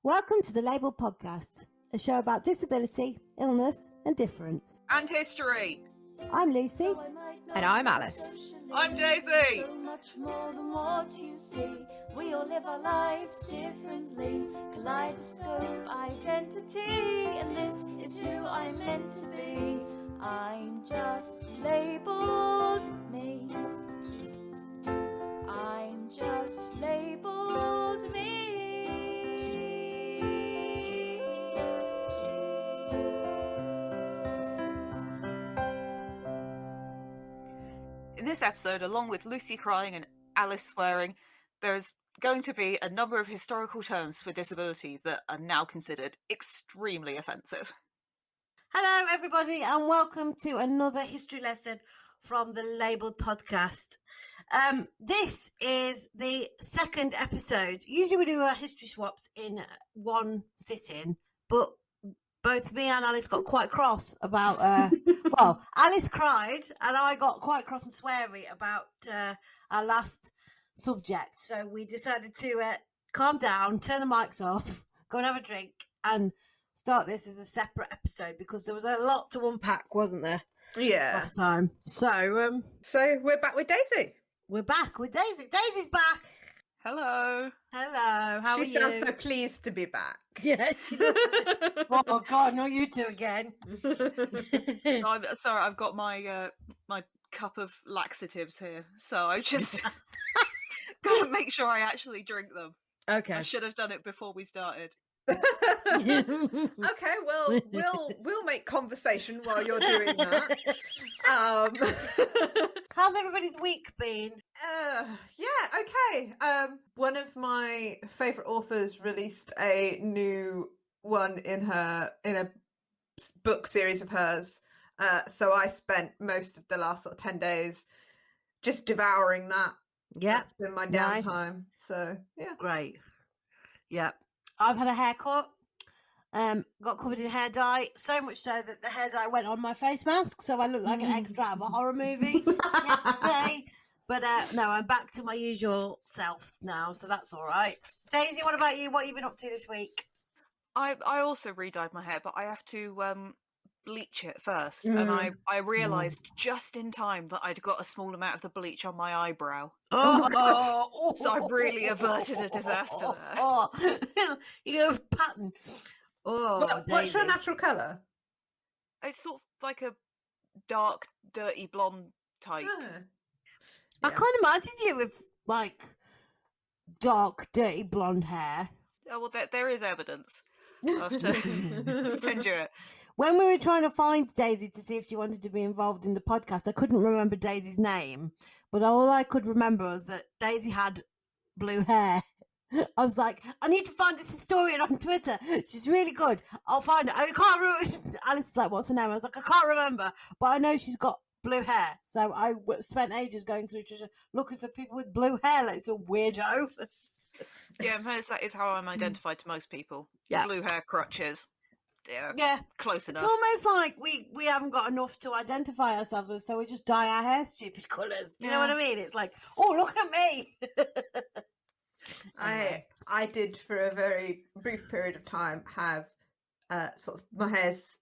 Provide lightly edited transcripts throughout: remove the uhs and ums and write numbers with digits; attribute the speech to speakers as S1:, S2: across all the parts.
S1: Welcome to the lABLEd podcast, a show about disability, illness and difference.
S2: And history.
S1: I'm Lucy.
S3: And I'm Alice.
S2: I'm Daisy.
S4: So much more than what you see. We all live our lives differently. Kaleidoscope identity. And this is who I'm meant to be. I'm just labelled me. I'm just labelled me.
S2: In this episode, along with Lucy crying and Alice swearing, there's going to be a number of historical terms for disability that are now considered extremely offensive.
S1: Hello everybody and welcome to another history lesson from the lABLEd podcast. This is the second episode. Usually we do our history swaps in one sitting, but both me and Alice got quite cross about, well, Alice cried and I got quite cross and sweary about our last subject. So we decided to calm down, turn the mics off, go and have a drink and start this as a separate episode because there was a lot to unpack, wasn't there?
S3: Yeah.
S1: Last time. So
S3: we're back with Daisy.
S1: we're back with Daisy. Daisy's back.
S2: Hello.
S1: Hello. How are
S3: She
S1: you?
S3: sounds so pleased to be back.
S1: Yeah, she does. Oh God, not you two again.
S2: I'm sorry, I've got my my cup of laxatives here, so I just gotta make sure I actually drink them.
S1: Okay.
S2: I should have done it before we started.
S3: Okay, well, we'll make conversation while you're doing that.
S1: How's everybody's week been?
S3: Yeah, okay. One of my favourite authors released a new one in a book series of hers. So I spent most of the last sort of 10 days just devouring that.
S1: Yeah.
S3: That's been my
S1: Nice.
S3: downtime. So yeah.
S1: Great. Yeah. I've had a haircut. Got covered in hair dye, so much so that the hair dye went on my face mask, so I look like an extra out of a horror movie yesterday. But no, I'm back to my usual self now, so that's all right. Daisy, what about you? What have you been up to this week?
S2: I also re-dyed my hair, but I have to bleach it first, and I realised just in time that I'd got a small amount of the bleach on my eyebrow.
S1: Oh,
S2: So I've really averted a disaster there.
S1: Oh, you go pattern. Oh,
S3: What's your
S1: Daisy.
S3: natural colour?
S2: It's sort of like a dark, dirty blonde type.
S1: I can't imagine you with like dark, dirty blonde hair.
S2: Oh, well, there is evidence. I'll have to send you it.
S1: When we were trying to find Daisy to see if she wanted to be involved in the podcast, I couldn't remember Daisy's name, but all I could remember was that Daisy had blue hair. I was like, I need to find this historian on Twitter. She's really good. I'll find her. I can't remember. Alice was like, what's her name? I was like, I can't remember, but I know she's got blue hair. So I spent ages going through Twitter looking for people with blue hair. Like, it's a weirdo.
S2: Yeah, in fairness, that is how I'm identified to most people.
S1: Yeah.
S2: Blue hair, crutches.
S1: Yeah.
S2: Close enough.
S1: It's almost like we haven't got enough to identify ourselves with, so we just dye our hair stupid colours. Do you know what I mean? It's like, oh, look at me.
S3: I did for a very brief period of time have sort of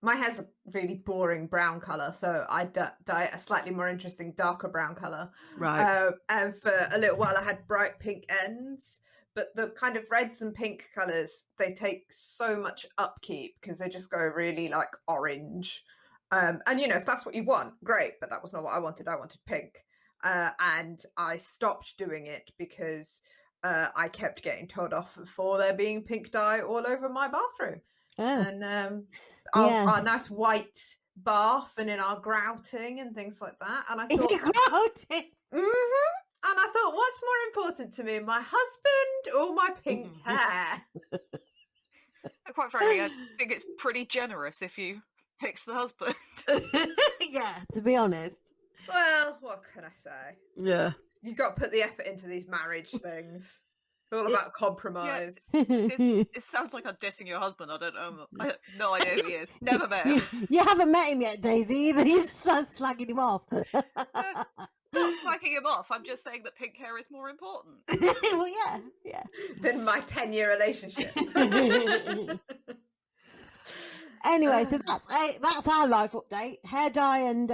S3: my hair's a really boring brown colour, so I dye a slightly more interesting darker brown colour.
S1: Right.
S3: And for a little while I had bright pink ends, but the kind of reds and pink colours, they take so much upkeep because they just go really like orange. And you know, if that's what you want, great, but that was not what I wanted. I wanted pink. And I stopped doing it because I kept getting told off for there being pink dye all over my bathroom.
S1: Oh.
S3: And our nice white bath and in our grouting and things like that. And I thought,
S1: Grouting.
S3: And I thought, what's more important to me, my husband or my pink hair?
S2: Quite frankly, I think it's pretty generous if you picked the husband.
S1: Yeah, to be honest.
S3: Well, what can I say?
S1: Yeah.
S3: You've got to put the effort into these marriage things. It's all about compromise.
S2: It sounds like I'm dissing your husband. I don't know. I have no idea who he is. Never met him.
S1: You haven't met him yet, Daisy, but you start slagging him off.
S2: Not slacking him off. I'm just saying that pink hair is more important.
S1: Well, yeah.
S3: Than my 10-year relationship.
S1: Anyway, so that's our life update. Hair dye and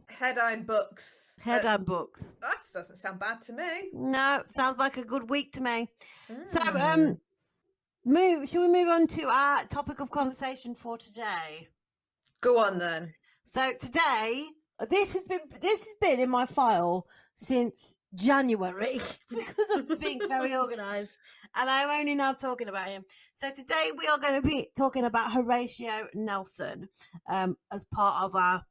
S3: Hair dye and books.
S1: hair dye and books.
S3: That doesn't sound bad to me.
S1: No, sounds like a good week to me. So,
S3: Mm.
S1: shall we move on to our topic of conversation for today?
S3: Go on then.
S1: So today, this has been in my file since January because I'm being very organised, and I'm only now talking about him. So today we are going to be talking about Horatio Nelson as part of our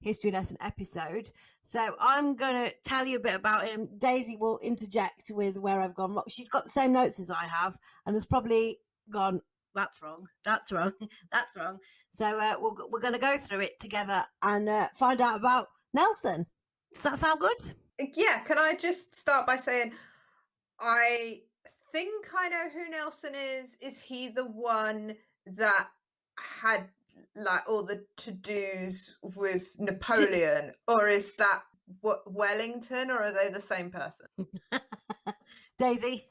S1: history lesson episode. So I'm going to tell you a bit about him. Daisy will interject with where I've gone wrong. She's got the same notes as I have, and has probably gone, that's wrong, that's wrong, that's wrong. So we're going to go through it together and find out about Nelson. Does that sound good?
S3: Yeah, can I just start by saying I think I know who Nelson is. Is he the one that had like all the to-dos with Napoleon, or is that Wellington, or are they the same person?
S1: Daisy?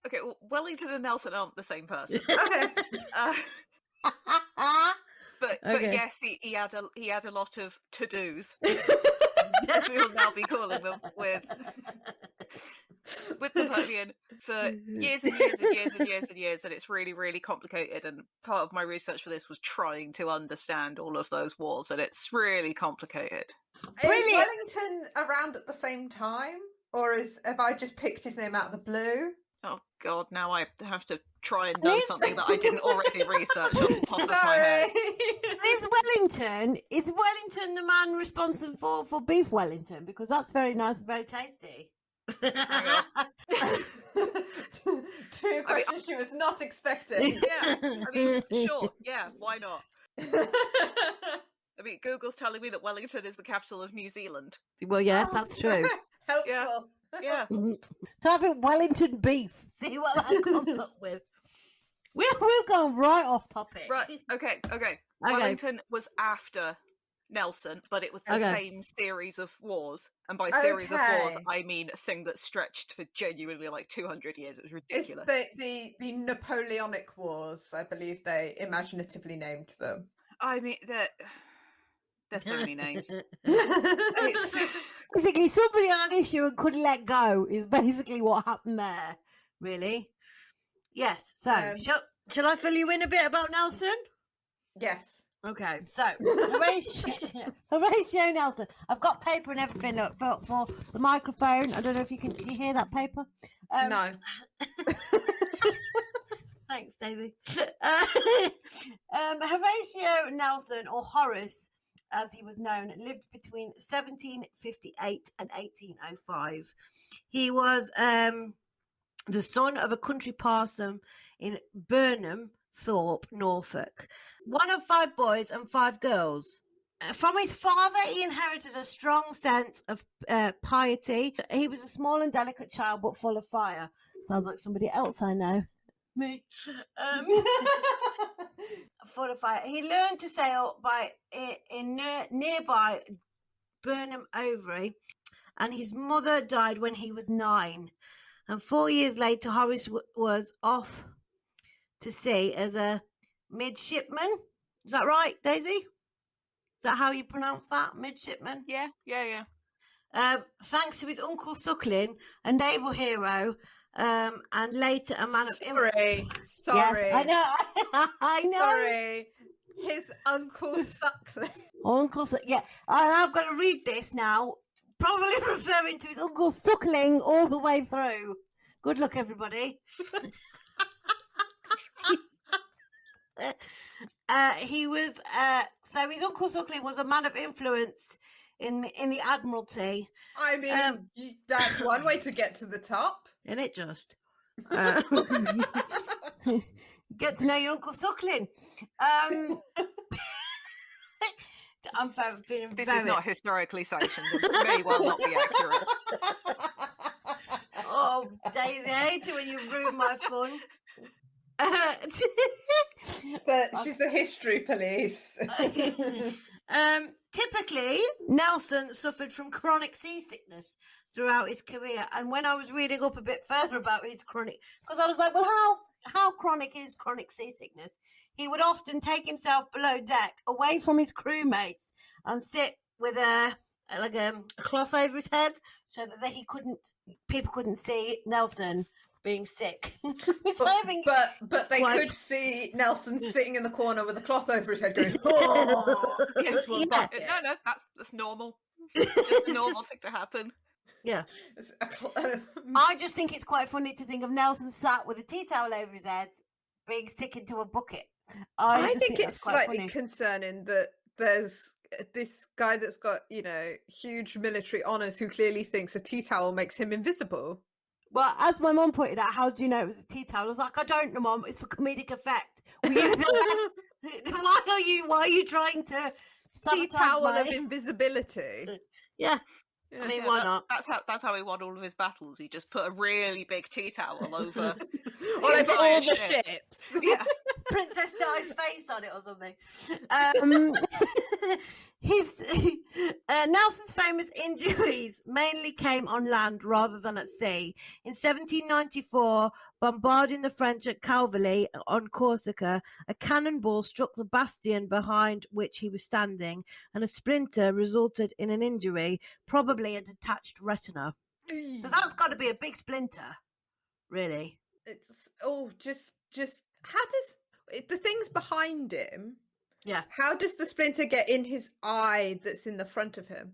S2: Okay, well, Wellington and Nelson aren't the same person.
S3: Okay.
S2: But
S1: Okay.
S2: yes, he had a lot of to-dos, as we will now be calling them, with Napoleon for years and years and years and years and years, and it's really, really complicated. And part of my research for this was trying to understand all of those wars, and it's really complicated.
S3: Is Wellington around at the same time, or have I just picked his name out of the blue?
S2: Oh God, now I have to try and know something that I didn't already research off the top of my head.
S1: Is Wellington the man responsible for beef Wellington? Because that's very nice and very tasty.
S3: Two questions she was not expecting.
S2: Yeah, I mean, sure, yeah, why not? I mean, Google's telling me that Wellington is the capital of New Zealand.
S1: Well, yes, that's true.
S3: Helpful.
S2: Yeah.
S1: Type in Wellington beef. See what that comes up with. We've gone right off topic.
S2: Right, okay. Wellington was after Nelson, but it was the same series of wars. And by series of wars, I mean a thing that stretched for genuinely like 200 years. It was ridiculous.
S3: It's the Napoleonic Wars, I believe they imaginatively named them.
S2: I mean, there's so many names.
S1: Basically, somebody on an issue and couldn't let go is basically what happened there, really. Yes, so shall I fill you in a bit about Nelson?
S3: Yes.
S1: Okay, so Horatio Nelson. I've got paper and everything for the microphone. I don't know if you can hear that paper.
S3: No.
S1: Thanks, David. Horatio Nelson, or Horace, as he was known, lived between 1758 and 1805. He was the son of a country parson in Burnham Thorpe, Norfolk. One of 5 boys and 5 girls. From his father, he inherited a strong sense of piety. He was a small and delicate child, but full of fire. Sounds like somebody else I know. Me. Full of fire. He learned to sail in nearby Burnham Overy, and his mother died when he was 9. And 4 years later, Horace was off to sea as a midshipman. Is that right, Daisy? Is that how you pronounce that? Midshipman?
S2: Yeah.
S1: Thanks to his uncle Suckling, a naval hero, and later a man of
S3: Sorry.
S1: Yes, I know. I know.
S3: Sorry. His uncle Suckling.
S1: Uncle yeah. I've got to read this now. Probably referring to his uncle Suckling all the way through. Good luck, everybody. He was so his uncle Suckling was a man of influence in the Admiralty.
S3: I mean, that's one way to get to the top.
S1: Isn't it just? Get to know your uncle Suckling. I'm feeling
S2: This is not historically sanctioned and may well not be accurate.
S1: Oh, Daisy, I hate it when you ruin my fun.
S3: But she's the history police.
S1: typically, Nelson suffered from chronic seasickness throughout his career. And when I was reading up a bit further about his chronic, because I was like, well, how chronic is chronic seasickness? He would often take himself below deck, away from his crewmates, and sit with a cloth over his head so that people couldn't see Nelson being sick.
S3: But they could see Nelson sitting in the corner with a cloth over his head going, oh!
S2: No, that's normal. Just a normal thing to happen.
S1: Yeah. I just think it's quite funny to think of Nelson sat with a tea towel over his head being sick into a bucket. I
S3: think it's slightly concerning that there's this guy that's got, huge military honours who clearly thinks a tea towel makes him invisible.
S1: Well, as my mum pointed out, how do you know it was a tea towel? I was like, I don't know, Mum. It's for comedic effect. Why are you trying to
S3: tea towel of invisibility?
S1: Yeah. I mean, why not?
S2: That's how he won all of his battles. He just put a really big tea towel over
S3: all the ships.
S2: Yeah.
S1: Princess Di's face on it or something. Nelson's famous injuries mainly came on land rather than at sea. In 1794, bombarding the French at Calvilly on Corsica, a cannonball struck the bastion behind which he was standing, and a splinter resulted in an injury, probably a detached retina. So that's got to be a big splinter, really.
S3: It's just how does the things behind him?
S1: Yeah.
S3: How does the splinter get in his eye that's in the front of him?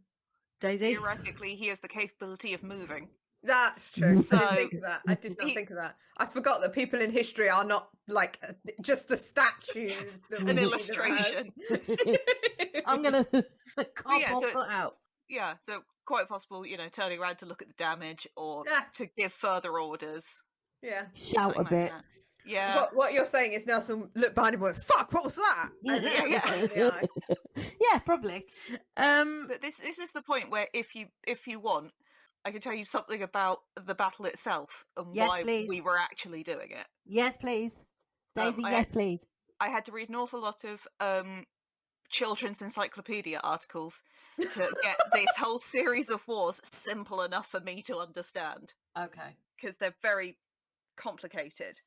S1: Daisy?
S2: Theoretically, he has the capability of moving.
S3: That's true.
S2: So,
S3: I didn't think of that. I did not think of that. I forgot that people in history are not like just the statues.
S2: An illustration.
S1: I'm going to
S2: out. Yeah, so quite possible, turning around to look at the damage or to give further orders.
S3: Yeah.
S1: Shout a bit.
S2: Like yeah.
S3: What you're saying is Nelson looked behind him and went, fuck, what was that?
S1: Yeah, probably.
S2: So this is the point where if you want, I can tell you something about the battle itself and why we were actually doing it.
S1: Yes, please. Daisy, yes, please.
S2: I had to read an awful lot of children's encyclopedia articles to get this whole series of wars simple enough for me to understand.
S1: Okay.
S2: Because they're very complicated.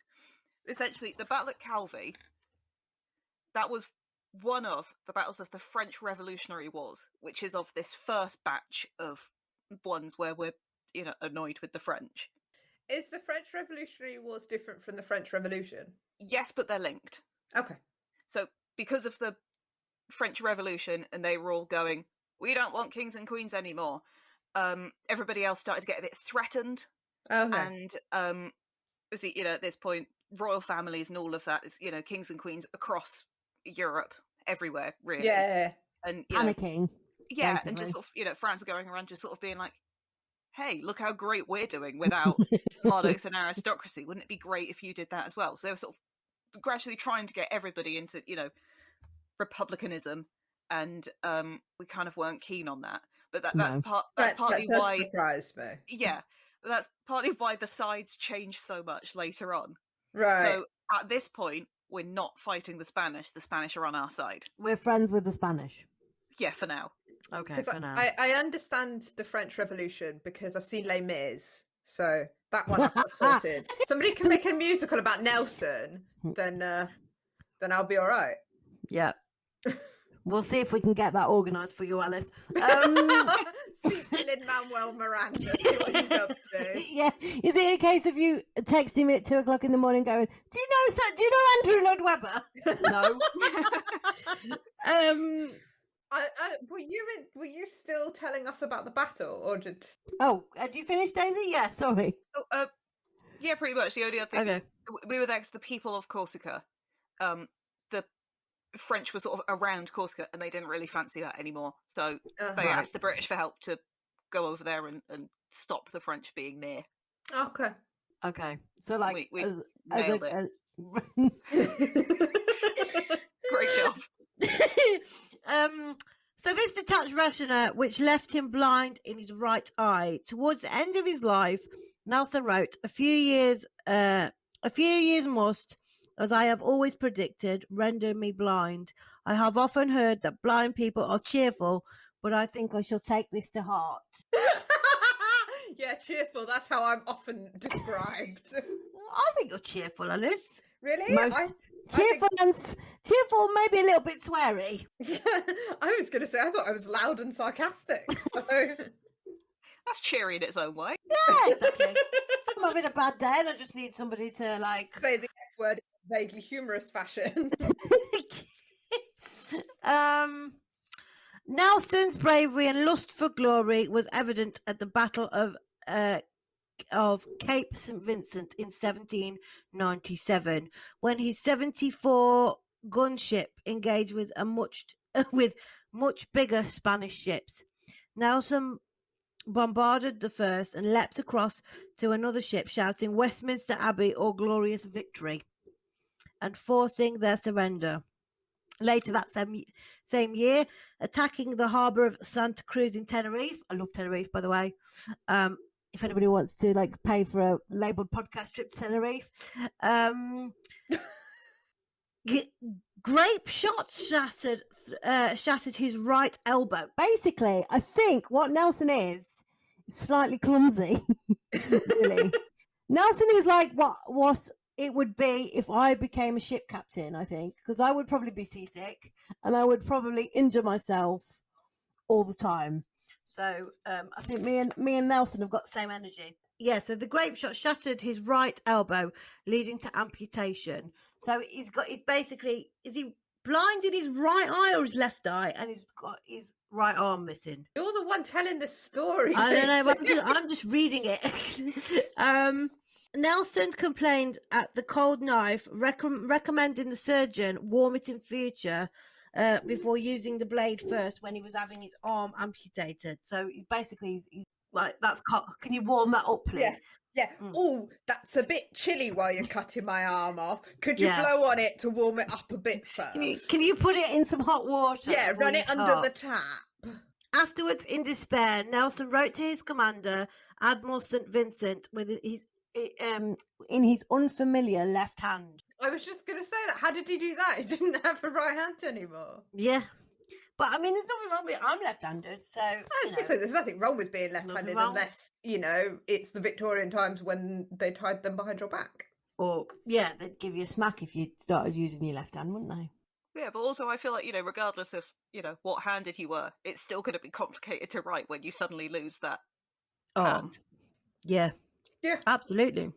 S2: Essentially, the battle at Calvi, that was one of the battles of the French Revolutionary Wars, which is of this first batch of ones where we're, annoyed with the French.
S3: Is the French Revolutionary Wars different from the French Revolution?
S2: Yes, but they're linked.
S3: Okay.
S2: So, because of the French Revolution, and they were all going, we don't want kings and queens anymore, everybody else started to get a bit threatened.
S3: Okay.
S2: And, at this point, royal families and all of that is, kings and queens across Europe, everywhere, really.
S3: Yeah.
S2: And
S1: panicking.
S2: Yeah,
S1: basically.
S2: And just sort of, France going around just sort of being like, hey, look how great we're doing without monarchs and aristocracy. Wouldn't it be great if you did that as well? So they were sort of gradually trying to get everybody into, republicanism, and we kind of weren't keen on that. But that's partly why
S3: surprised me.
S2: Yeah. That's partly why the sides changed so much later on.
S3: Right.
S2: So at this point, we're not fighting the Spanish. The Spanish are on our side.
S1: We're friends with the Spanish.
S2: Yeah, for now.
S1: Okay, for now.
S3: I understand the French Revolution because I've seen Les Mis, so that one I've got sorted. Somebody can make a musical about Nelson, then I'll be all right.
S1: Yeah. We'll see if we can get that organised for you, Alice.
S3: Speak to Lin-Manuel Miranda, see what he's up to.
S1: Yeah. Is it a case of you texting me at 2:00 in the morning going, do you know Andrew Lloyd Webber? No.
S3: Were you still telling us about the battle, or did?
S1: Oh, had you finished, Daisy? Yeah, sorry.
S2: Yeah, pretty much. The only other thing we were there because the people of Corsica, the French were sort of around Corsica, and they didn't really fancy that anymore. So they asked the British for help to go over there and stop the French being near.
S1: Okay. So like,
S2: we nailed it. Great job.
S1: So this detached retina, which left him blind in his right eye, towards the end of his life, Nelson wrote, a few years must, as I have always predicted, render me blind. I have often heard that blind people are cheerful, but I think I shall take this to heart.
S3: Yeah, cheerful. That's how I'm often described.
S1: I think you're cheerful, Alice.
S3: Really?
S1: Most cheerful and cheerful, maybe a little bit sweary.
S3: I was going to say, I thought I was loud and sarcastic. So.
S2: That's cheery in its own way.
S1: Yeah, exactly. I'm having a bad day and I just need somebody to
S3: say the F word in a vaguely humorous fashion.
S1: Nelson's bravery and lust for glory was evident at the Battle of Cape St. Vincent in 1797, when his 74 gunship engaged with much bigger Spanish ships. Nelson bombarded the first and leapt across to another ship, shouting "Westminster Abbey or glorious victory," and forcing their surrender. Later that same year, attacking the harbour of Santa Cruz in Tenerife. I love Tenerife, by the way. If anybody wants to pay for a lABLEd podcast trip to Tenerife. Grape shots shattered his right elbow. Basically, I think what Nelson is slightly clumsy. Really. Nelson is like what it would be if I became a ship captain, I think, because I would probably be seasick and I would probably injure myself all the time. So I think me and Nelson have got the same energy. Yeah, so the grape shot shattered his right elbow, leading to amputation. So he's basically, is he blind in his right eye or his left eye? And he's got his right arm missing.
S3: You're the one telling the story.
S1: I don't know, but I'm just reading it. Nelson complained at the cold knife, recommending the surgeon warm it in future before using the blade first when he was having his arm amputated. So basically, he's like, can you warm that up, please?
S3: Yeah. Oh, that's a bit chilly while you're cutting my arm off. Could you blow on it to warm it up a bit first?
S1: Can you put it in some hot water?
S3: Yeah, run it under the tap.
S1: Afterwards, in despair, Nelson wrote to his commander, Admiral St. Vincent, in his unfamiliar left hand.
S3: I was just going to say that. How did he do that? He didn't have a right hand anymore.
S1: Yeah. But, I mean, there's nothing wrong with it. I'm left-handed, so...
S3: So there's nothing wrong with being left-handed unless, it's the Victorian times when they tied them behind your back.
S1: Or, yeah, they'd give you a smack if you started using your left hand, wouldn't they?
S2: Yeah, but also I feel like, regardless of, what handed you were, it's still going to be complicated to write when you suddenly lose that hand.
S1: Yeah. Yeah. Absolutely.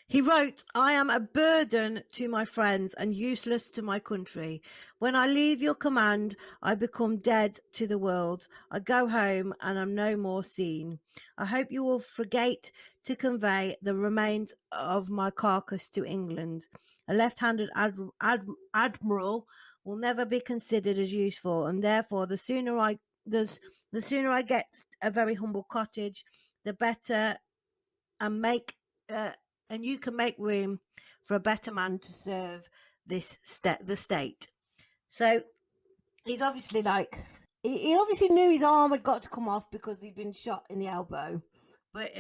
S1: He wrote, "I am a burden to my friends and useless to my country. When I leave your command, I become dead to the world. I go home and am no more seen. I hope you will forget to convey the remains of my carcass to England. A left-handed admiral will never be considered as useful, and therefore the sooner I get a very humble cottage, the better, and you can make room for a better man to serve the state." So he's obviously he obviously knew his arm had got to come off because he'd been shot in the elbow, but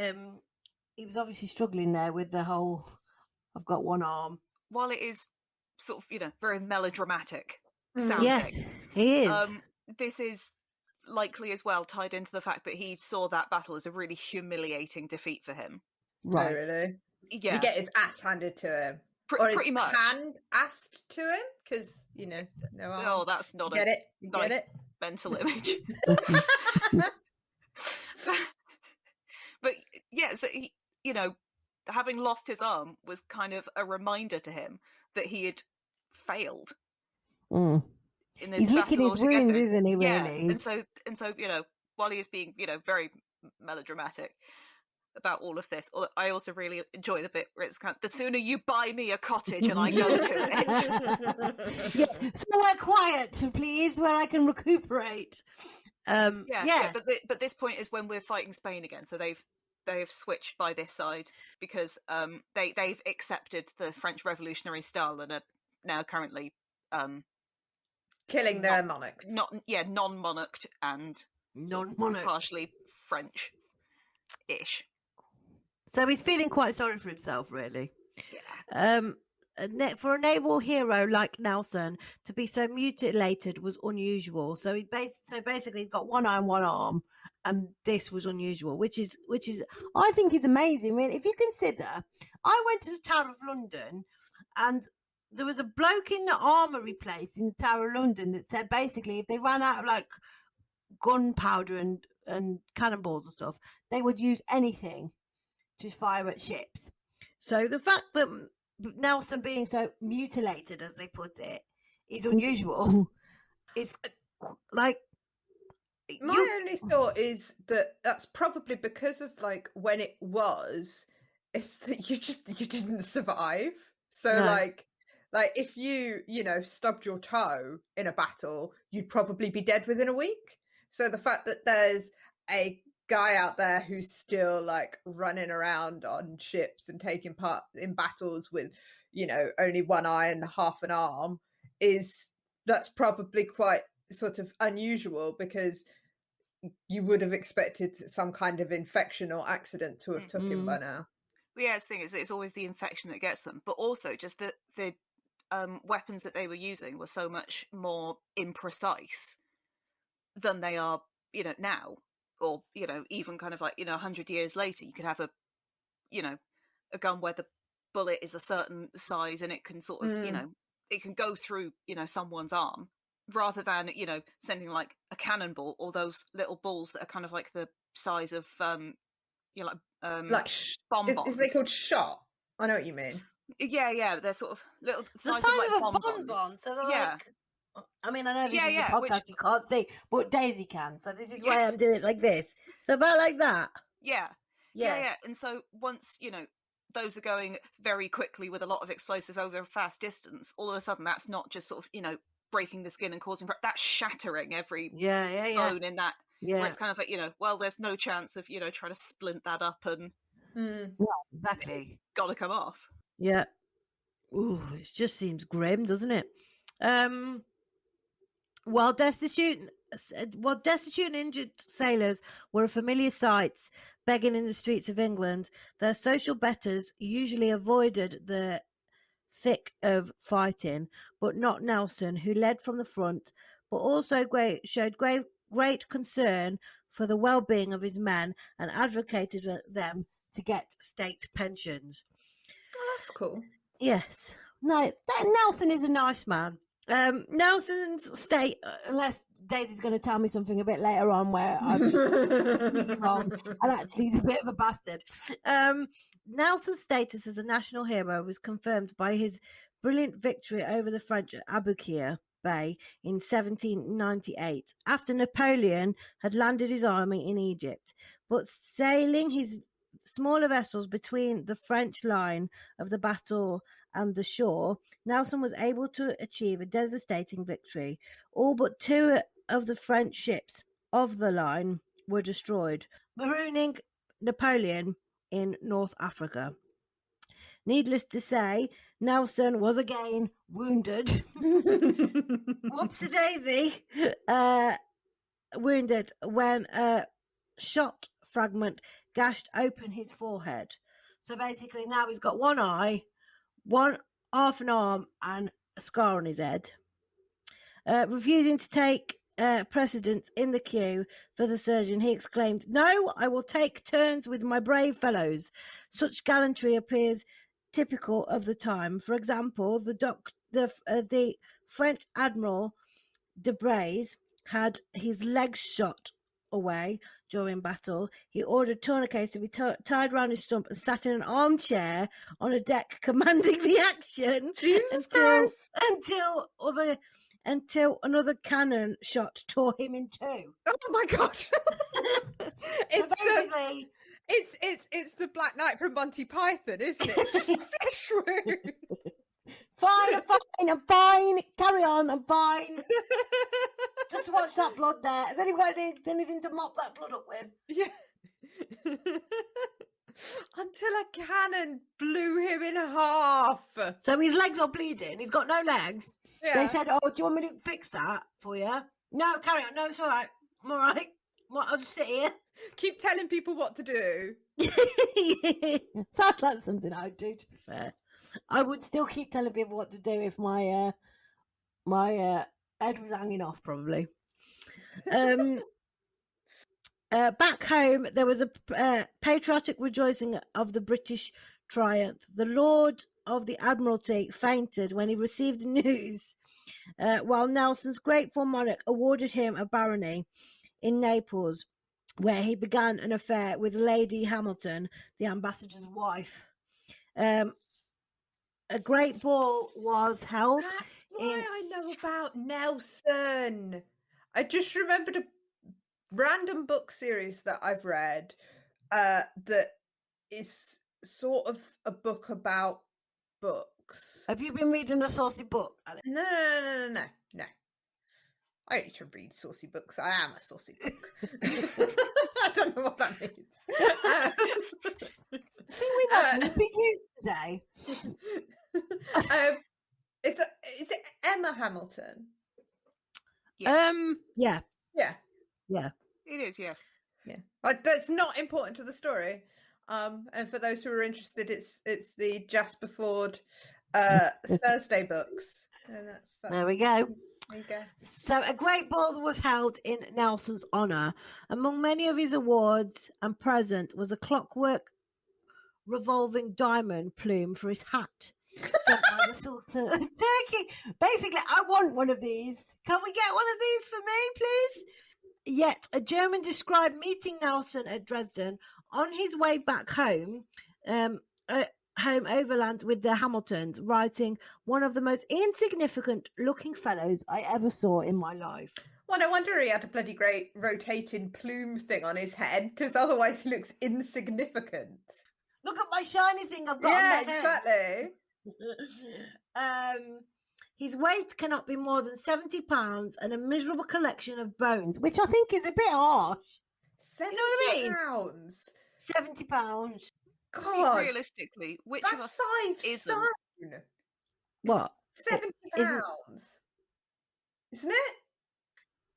S1: he was obviously struggling there with the whole "I've got one arm."
S2: While it is sort of very melodramatic sounding,
S1: yes, he is.
S2: This is likely as well tied into the fact that he saw that battle as a really humiliating defeat for him.
S3: Right. Oh, really?
S2: Yeah.
S3: You get his ass handed to him.
S2: Pretty much.
S3: Hand assed to him? Because, no arm.
S2: Oh, that's not
S3: get
S2: a
S3: it? You
S2: nice
S3: get it?
S2: mental image. But, yeah, so, he, having lost his arm was kind of a reminder to him that he had failed. In this
S1: He's licking his wounds, isn't he, really?
S2: Yeah, and so, while he is being, very melodramatic about all of this, I also really enjoy the bit where it's kind of, the sooner you buy me a cottage and I go to it.
S1: Yeah, somewhere quiet, please, where I can recuperate.
S2: But this point is when we're fighting Spain again, so they've switched by this side because they've accepted the French revolutionary style and are now currently
S3: killing their monarchs.
S2: Non-monarched and partially French-ish.
S1: So he's feeling quite sorry for himself, really.
S2: Yeah.
S1: for a naval hero like Nelson to be so mutilated was unusual. So basically he's got one eye and one arm, and this was unusual, which is I think is amazing. I mean, if you consider, I went to the Tower of London, and there was a bloke in the armoury place in the Tower of London that said basically if they ran out of like gunpowder and cannonballs and stuff, they would use anything to fire at ships. So the fact that Nelson being so mutilated, as they put it, is unusual. It's like
S3: my only thought is that that's probably because of like when it was, it's that you didn't survive. So
S1: No.
S3: like if you stubbed your toe in a battle, you'd probably be dead within a week. So the fact that there's a guy out there who's still like running around on ships and taking part in battles with only one eye and half an arm, that's probably quite sort of unusual, because you would have expected some kind of infection or accident to have took him by now.
S2: Well, yeah, the thing is, it's always the infection that gets them, but also just the weapons that they were using were so much more imprecise than they are now. Or, even kind of like, 100 years later, you could have a gun where the bullet is a certain size and it can sort of, it can go through, someone's arm, rather than, sending like a cannonball or those little balls that are kind of like the size of, bomb bombs.
S3: Is they called shot? I know what you mean.
S2: Yeah, they're sort of little
S1: the size of a bonbon. So they're like, I mean, I know this is a podcast you can't see, but Daisy can. So this is why I'm doing it like this. So about like that.
S2: Yeah. And so once, those are going very quickly with a lot of explosive over a fast distance, all of a sudden that's not just sort of, breaking the skin and causing... That's shattering every bone in that. Yeah. Where it's kind of like, well, there's no chance of, trying to splint that up and...
S1: Yeah, exactly.
S2: Got to come off.
S1: Yeah. Ooh, it just seems grim, doesn't it? While destitute and injured sailors were a familiar sights begging in the streets of England, their social betters usually avoided the thick of fighting, but not Nelson, who led from the front, but also showed great concern for the well-being of his men and advocated them to get state pensions.
S3: Oh, that's cool.
S1: Yes. No, Nelson is a nice man. Nelson's state, unless Daisy's going to tell me something a bit later on where I'm just wrong, and actually he's a bit of a bastard. Nelson's status as a national hero was confirmed by his brilliant victory over the French at Aboukir Bay in 1798, after Napoleon had landed his army in Egypt, but sailing his smaller vessels between the French line of the battle and the shore, Nelson was able to achieve a devastating victory. All but 2 of the French ships of the line were destroyed, marooning Napoleon in North Africa. Needless to say, Nelson was again wounded. Whoopsie-daisy. Wounded when a shot fragment gashed open his forehead. So basically now he's got one eye, half an arm, and a scar on his head. Refusing to take precedence in the queue for the surgeon, he exclaimed, "No, I will take turns with my brave fellows." Such gallantry appears typical of the time. For example, the French Admiral de Braise had his legs shot away during battle. He ordered tourniquets to be tied round his stump and sat in an armchair on a deck commanding the action until another cannon shot tore him in 2.
S3: Oh my god!
S1: Basically,
S3: it's the Black Knight from Monty Python, isn't it? It's just a flesh wound.
S1: It's fine, I'm fine. Carry on, I'm fine. Just watch that blood there. Has anyone got anything to mop that blood up with?
S3: Yeah. Until a cannon blew him in half.
S1: So his legs are bleeding. He's got no legs.
S3: Yeah.
S1: They said, "Oh, do you want me to fix that for you?" No, carry on. No, it's all right. I'm all right. I'll just sit here.
S3: Keep telling people what to do.
S1: Sounds like something I'd do, to be fair. I would still keep telling people what to do if my my head was hanging off, probably. Back home, there was a patriotic rejoicing of the British triumph. The Lord of the Admiralty fainted when he received the news, while Nelson's grateful monarch awarded him a barony in Naples, where he began an affair with Lady Hamilton, the ambassador's wife. A great ball was held.
S3: That's why I know about Nelson. I just remembered a random book series that I've read that is sort of a book about books.
S1: Have you been reading a saucy book, Alex?
S3: No. I need to read saucy books. I am a saucy book. I don't know what that means.
S1: I think we've had RPGs today.
S3: Is it Emma Hamilton?
S2: Yes.
S1: Yeah.
S2: It is, yes.
S3: Yeah, but that's not important to the story. And for those who are interested, it's the Jasper Ford Thursday books, and that's
S1: There we go.
S3: There you go.
S1: So a great ball was held in Nelson's honour. Among many of his awards and present was a clockwork revolving diamond plume for his hat. Sent by the Sultan of Turkey. Basically, I want one of these. Can we get one of these for me, please? Yet a German described meeting Nelson at Dresden on his way back home, home overland with the Hamiltons, writing, "One of the most insignificant looking fellows I ever saw in my life."
S3: Well, no wonder he had a bloody great rotating plume thing on his head, because otherwise he looks insignificant.
S1: Look at my shiny thing I've got
S3: Yeah,
S1: on my head.
S3: exactly.
S1: His weight cannot be more than 70 pounds and a miserable collection of bones, which I think is a bit harsh.
S3: 70
S1: You know what I mean?
S3: pounds.
S1: 70 pounds.
S3: God,
S2: Realistically, which of
S3: that's
S2: us
S3: 5
S2: isn't?
S3: stone.
S1: What?
S3: 70
S1: isn't-
S3: pounds. Isn't it?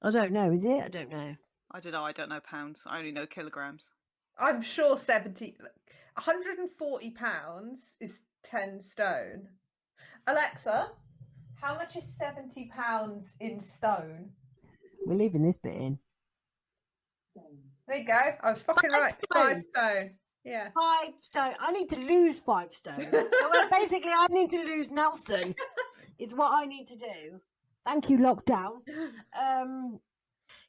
S1: I don't know, is it? I don't know.
S2: I don't know pounds. I only know kilograms.
S3: I'm sure 140 pounds is 10 stone. Alexa, how much is 70 pounds in stone?
S1: We're leaving this bit in.
S3: There you go. I was fucking
S1: 5
S3: right.
S1: stone.
S3: 5 stone. Yeah.
S1: 5 stone. I need to lose 5 stone. So, basically, I need to lose Nelson, is what I need to do. Thank you, lockdown.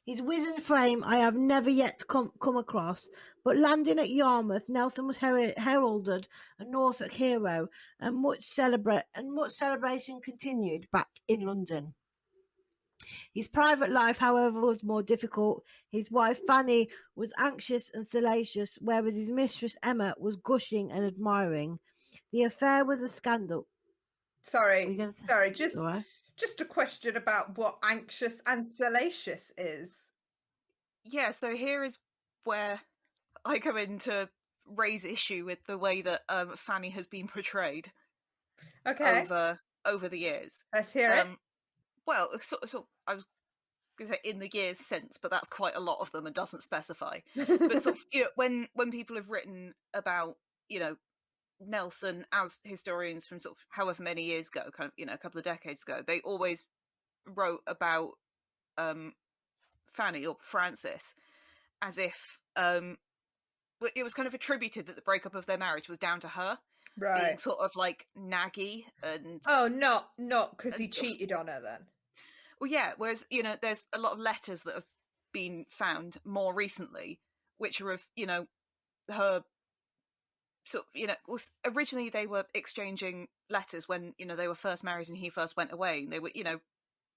S1: His wizened frame I have never yet come across, but landing at Yarmouth, Nelson was heralded a Norfolk hero, and much celebration continued back in London. His private life, however, was more difficult. His wife Fanny was anxious and salacious, whereas his mistress Emma was gushing and admiring. The affair was a scandal.
S3: Sorry,
S1: Just
S3: just a question about what anxious and salacious is.
S2: Yeah, so here is where I come in to raise issue with the way that Fanny has been portrayed
S3: Okay,
S2: over the years.
S3: let's hear it.
S2: Well, so I was going to say in the years since, but that's quite a lot of them and doesn't specify. But sort of, when people have written about, Nelson as historians from sort of however many years ago, kind of, a couple of decades ago, they always wrote about Fanny or Frances as if it was kind of attributed that the breakup of their marriage was down to her.
S3: Right.
S2: Being sort of like naggy and...
S3: Oh, not because he cheated on her then.
S2: Well, yeah, whereas, there's a lot of letters that have been found more recently, which are of, her... So, originally they were exchanging letters when, they were first married and he first went away. And they were,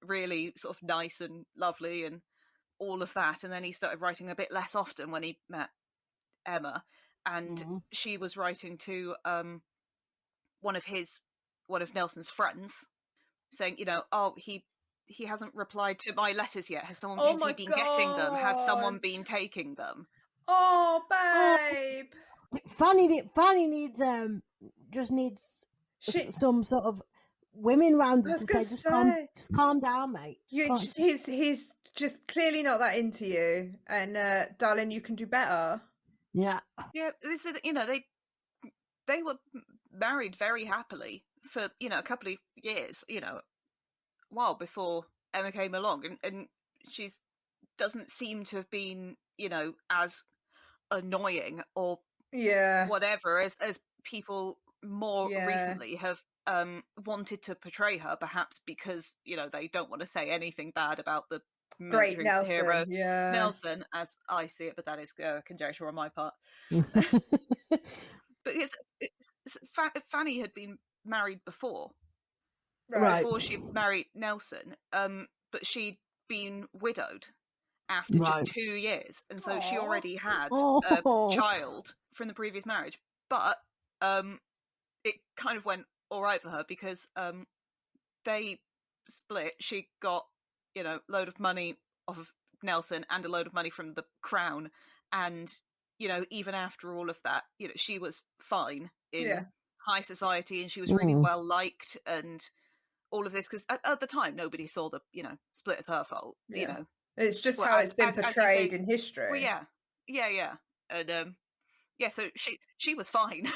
S2: really sort of nice and lovely and all of that. And then he started writing a bit less often when he met Emma. And she was writing to one of Nelson's friends saying, he hasn't replied to my letters yet. Has someone has he been getting them? Has someone been taking them?
S3: Oh, babe.
S1: Fanny needs some sort of women round her to say, just calm down, mate.
S3: He's just clearly not that into you, and darling, you can do better.
S1: Yeah.
S2: This is, they were married very happily for, a couple of years, a while before Emma came along, and she's doesn't seem to have been, as annoying or whatever as people more recently have wanted to portray her, perhaps because they don't want to say anything bad about the
S3: Great
S2: military hero
S3: Nelson,
S2: Nelson, as I see it, but that is conjecture on my part. But Fanny had been married before, before she married Nelson, but she'd been widowed after just 2 years, and so she already had a child from the previous marriage. But it kind of went all right for her because they split. She got load of money off of Nelson and a load of money from the crown, and even after all of that, she was fine in high society, and she was really well liked, and all of this, because at the time nobody saw the split as her fault.
S3: It's just how it's been portrayed in history.
S2: Well, yeah, and so she was fine.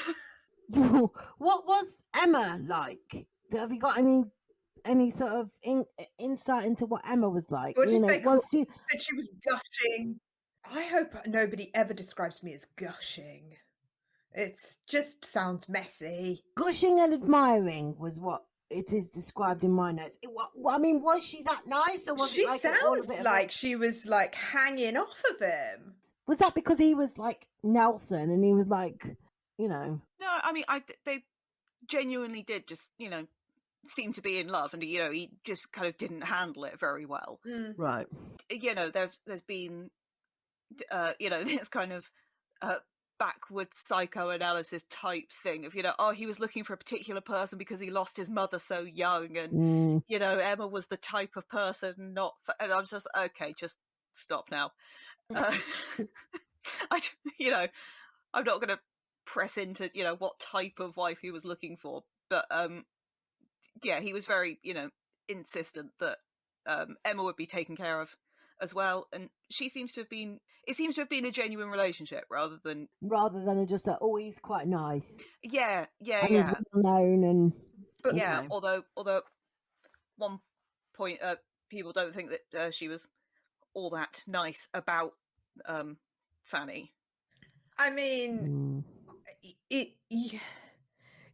S1: What was Emma like? Have you got any sort of insight into what Emma was like?
S3: What did they said she was gushing? I hope nobody ever describes me as gushing. It just sounds messy.
S1: Gushing and admiring was what it is described in my notes. I mean, was she that nice, or was
S3: she
S1: it like
S3: sounds like she was like hanging off of him?
S1: Was that because he was like Nelson and he was like, No,
S2: I mean, they genuinely did just seem to be in love, and he just kind of didn't handle it very well.
S1: Right.
S2: There's been this kind of backwards psychoanalysis type thing of he was looking for a particular person because he lost his mother so young, and Emma was the type of person and I was just, okay, just stop now. I'm not going to press into what type of wife he was looking for, but he was very insistent that Emma would be taken care of as well, and it seems to have been a genuine relationship rather than
S1: just he's quite nice.
S2: Yeah.
S1: He's known, and
S2: although one point people don't think that she was all that nice about Fanny.
S3: I mean,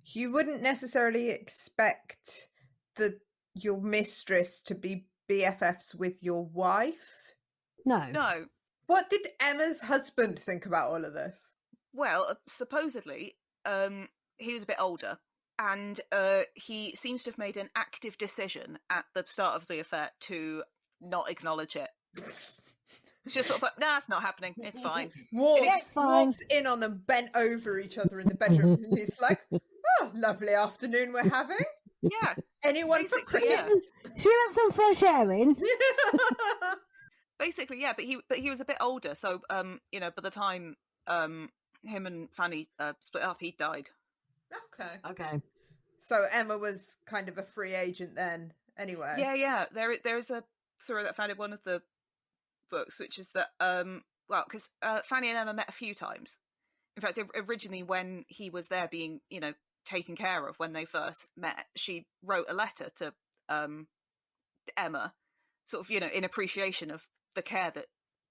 S3: you wouldn't necessarily expect your mistress to be BFFs with your wife.
S2: No.
S3: What did Emma's husband think about all of this?
S2: Well, supposedly, he was a bit older, and he seems to have made an active decision at the start of the affair to not acknowledge it. It's just sort of like, nah, it's not happening. It's fine.
S3: Walks in on them, bent over each other in the bedroom, and he's like, "Oh, lovely afternoon we're having."
S2: Yeah.
S3: Anyone for cricket?
S1: Yeah. Should we let some fresh air in?
S2: Basically, yeah. But he was a bit older, so by the time him and Fanny split up, he died.
S3: Okay. So Emma was kind of a free agent then, anyway.
S2: Yeah. There is a story that I found in one of the books, which is that because Fanny and Emma met a few times. In fact, originally when he was there being taken care of when they first met, she wrote a letter to Emma, sort of in appreciation of the care that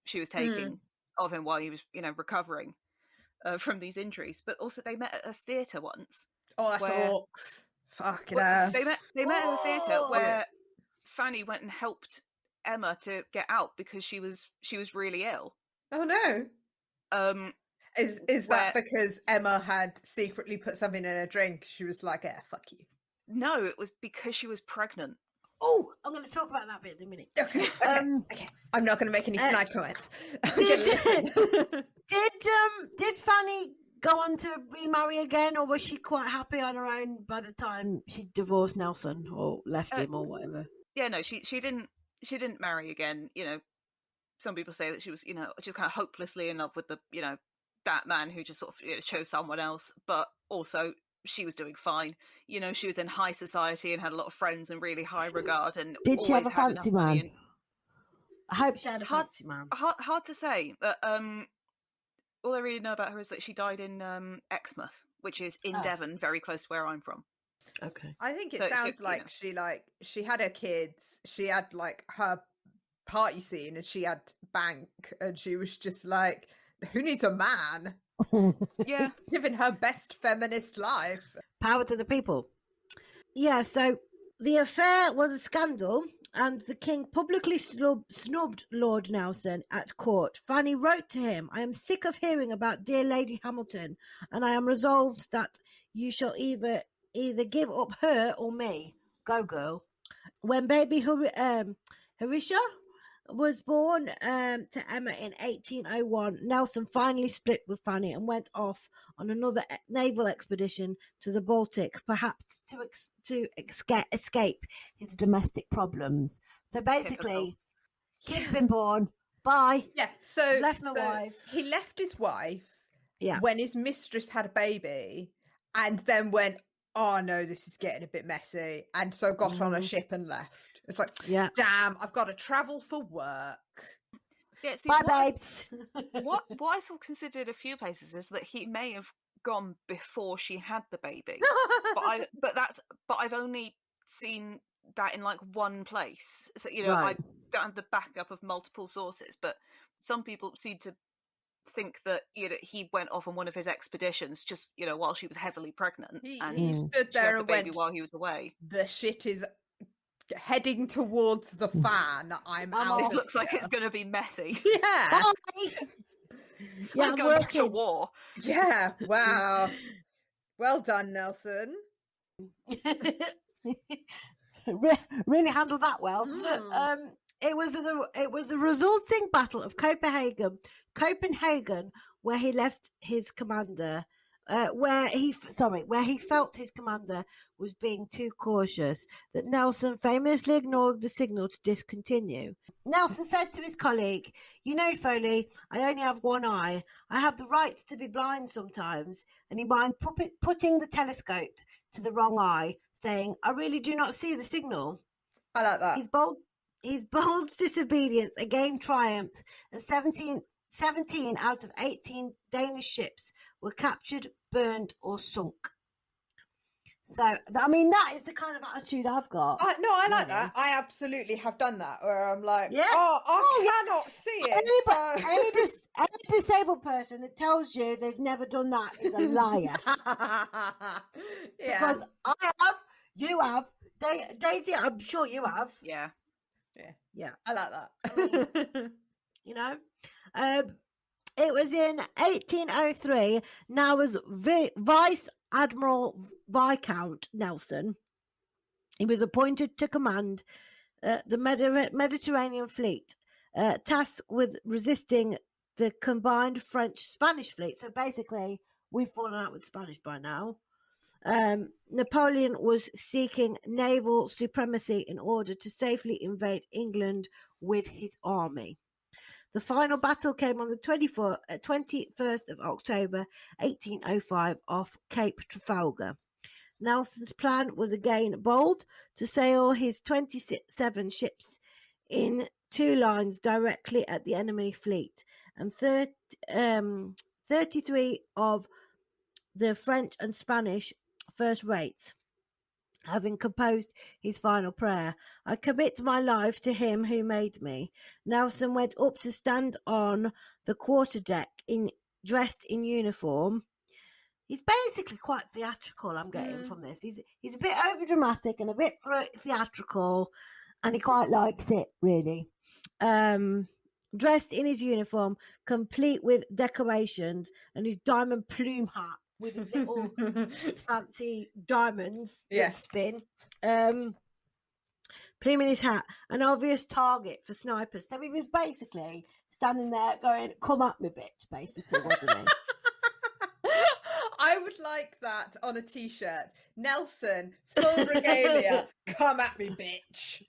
S2: she was taking of him while he was recovering from these injuries. But also they met at a theatre once.
S3: Oh, that's orcs. Fucking hell.
S2: They met at a theatre where Fanny went and helped Emma to get out because she was really ill.
S3: Oh no. Is that because Emma had secretly put something in her drink? She was like, fuck you.
S2: No, it was because she was pregnant.
S1: Oh, I'm going to talk about that bit in a minute.
S3: Okay. I'm not going to make any snide comments.
S1: Did Fanny go on to remarry again, or was she quite happy on her own by the time she divorced Nelson or left him or whatever?
S2: Yeah, no, she didn't marry again. Some people say that she was, just kind of hopelessly in love with the, that man who just sort of chose someone else. But also, she was doing fine. She was in high society and had a lot of friends and really high regard. And
S1: did she have a fancy man? I hope she had a fancy man.
S2: Hard to say, but all I really know about her is that she died in Exmouth, which is in Devon, very close to where I'm from.
S1: Okay.
S3: I think it
S2: So-
S3: sounds
S2: you
S3: like she had her kids, she had like her party scene, and she had bank, and she was just like, who needs a man?
S2: Yeah.
S3: Living her best feminist life.
S1: Power to the people. Yeah, so the affair was a scandal, and the king publicly snubbed Lord Nelson at court. Fanny wrote to him, I am sick of hearing about dear Lady Hamilton, and I am resolved that you shall either give up her or me. Go, girl. When baby Horatio was born to Emma in 1801, Nelson finally split with Fanny and went off on another naval expedition to the Baltic, perhaps to escape his domestic problems. So basically, kid's been born. Bye.
S3: Yeah, so
S1: Left my wife.
S3: He left his wife
S1: Yeah.
S3: when his mistress had a baby, and then went, oh no, this is getting a bit messy, and so got on a ship and left. It's like, damn, I've got to travel for work.
S2: Yeah, see,
S1: Bye, babes.
S2: what I sort of considered a few places is that he may have gone before she had the baby, but I've only seen that in like one place. So
S1: Right.
S2: I don't have the backup of multiple sources, but some people seem to think that he went off on one of his expeditions just while she was heavily pregnant, and
S3: He stood
S2: she had
S3: there
S2: the
S3: and
S2: baby
S3: went,
S2: while he was away.
S3: the shit is heading towards the fan. I'm out.
S2: This
S3: of
S2: looks like
S3: here."
S2: it's going to be messy.
S3: Yeah.
S1: Bye. Yeah,
S2: I'm going back to war.
S3: Yeah. Wow. Well done, Nelson.
S1: Really handled that well.
S3: Mm.
S1: It was the resulting Battle of Copenhagen, where he left his commander, where he felt his commander was being too cautious, that Nelson famously ignored the signal to discontinue. Nelson said to his colleague, Foley, I only have one eye. I have the right to be blind sometimes, and he mind putting the telescope to the wrong eye, saying, I really do not see the signal.
S3: I like that.
S1: His bold disobedience again triumphed, and 17 out of 18 Danish ships were captured, burned, or sunk. So, I mean, that is the kind of attitude I've got.
S3: I like that. I absolutely have done that, where I'm like,
S1: Yeah.
S3: I cannot see it.
S1: Any disabled person that tells you they've never done that is a liar.
S3: Yeah.
S1: Because I have, you have, Daisy, I'm sure you have.
S2: Yeah.
S1: Yeah.
S3: I like that.
S1: It was in 1803. Now was Vice Admiral Viscount Nelson. He was appointed to command the Mediterranean fleet, tasked with resisting the combined French-Spanish fleet. So basically, we've fallen out with Spanish by now. Napoleon was seeking naval supremacy in order to safely invade England with his army. The final battle came on the 21st of October 1805 off Cape Trafalgar. Nelson's plan was again bold, to sail his 27 ships in two lines directly at the enemy fleet, and 33 of the French and Spanish first rates. Having composed his final prayer, I commit my life to him who made me. Nelson went up to stand on the quarterdeck dressed in uniform. He's basically quite theatrical, I'm getting from this. He's a bit overdramatic and a bit theatrical, and he quite likes it, really. Dressed in his uniform, complete with decorations, and his diamond plume hat with his little fancy diamonds that spin. Plume in his hat, an obvious target for snipers. So he was basically standing there going, come at me, bitch, basically, wasn't he?
S3: I would like that on a t-shirt. Nelson, full regalia, come at me, bitch.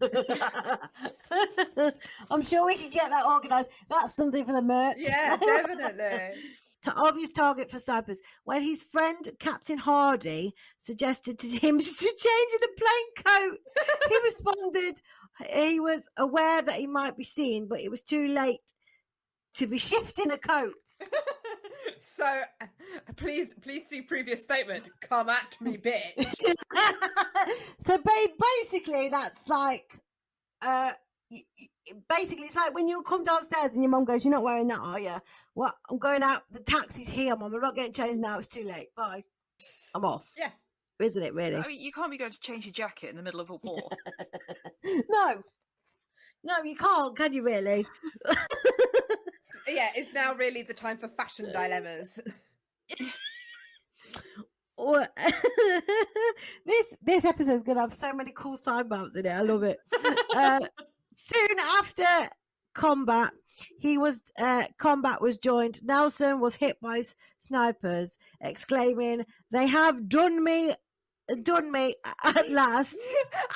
S1: I'm sure we can get that organised. That's something for the merch.
S3: Yeah, definitely.
S1: Obvious target for snipers. When his friend Captain Hardy suggested to him to change in a plain coat, he responded he was aware that he might be seen, but it was too late to be shifting a coat.
S3: So please see previous statement. Come at me, bitch.
S1: So basically, that's like, basically, it's like when you come downstairs and your mum goes, "You're not wearing that, are you?" What? I'm going out. The taxi's here, Mum. I'm not getting changed now. It's too late. Bye. I'm off.
S3: Yeah.
S1: Isn't it really?
S2: I mean, you can't be going to change your jacket in the middle of a war.
S1: No, you can't. Can you really?
S3: Yeah, it's now really the time for fashion dilemmas.
S1: This episode is gonna have so many cool side bumps in it. I love it. Soon after combat, combat was joined. Nelson was hit by snipers, exclaiming, "They have done me at last."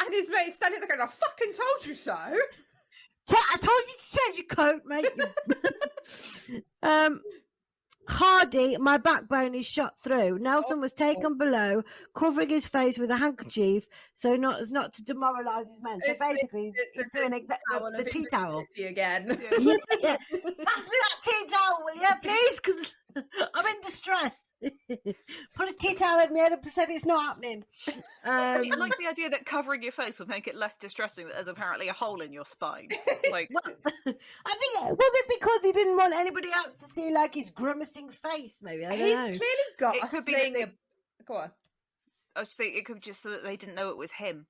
S3: And his mate standing there going, "I fucking told you so."
S1: I told you to change your coat, mate. Hardy, my backbone is shot through. Nelson was taken below, covering his face with a handkerchief, so as not to demoralise his men. So basically, he's doing the tea towel
S3: again.
S1: Yeah. Pass me that tea towel, will you, please? Because I'm in distress. Put a tea towel in my head and pretend it's not happening.
S2: I like the idea that covering your face would make it less distressing that there's apparently a hole in your spine. Like,
S1: I think was it because he didn't want anybody else to see like his grimacing face? Maybe I don't know.
S3: He's clearly got.
S2: It could be that they-
S3: Go on.
S2: I was saying it could be just so that they didn't know it was him.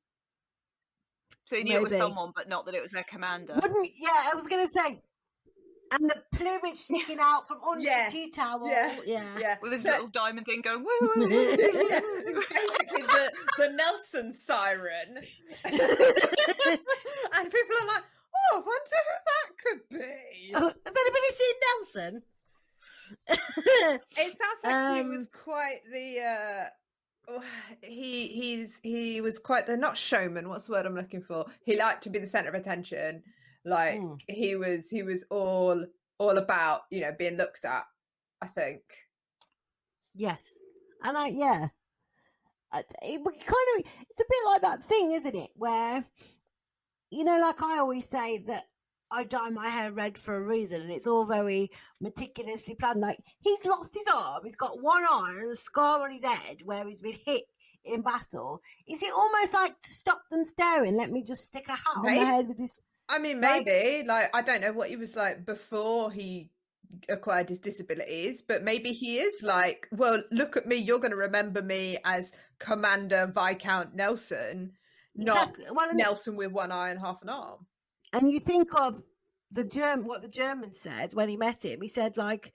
S2: So they knew it was someone, but not that it was their commander.
S1: I was going to say. And the plumage sticking out from under the tea towel. Yeah.
S2: With his little diamond thing going, woo, woo, woo.
S3: It's basically the Nelson siren. And people are like, "Oh, I wonder who that could be."
S1: Has anybody seen Nelson?
S3: It sounds like he was quite the he was quite the, not showman, what's the word I'm looking for? He liked to be the centre of attention. Like he was all about, being looked at, I think.
S1: Yes. And it's a bit like that thing, isn't it? Where, like I always say that I dye my hair red for a reason, and it's all very meticulously planned. Like, he's lost his arm, he's got one eye and a scar on his head where he's been hit in battle. Is it almost like, to stop them staring, let me just stick a hat on my head with this?
S3: I mean, maybe. Like, I don't know what he was like before he acquired his disabilities, but maybe he is like, well, look at me, you're going to remember me as Commander Viscount Nelson, not Nelson with one eye and half an arm.
S1: And you think of what the German said when he met him. He said, like,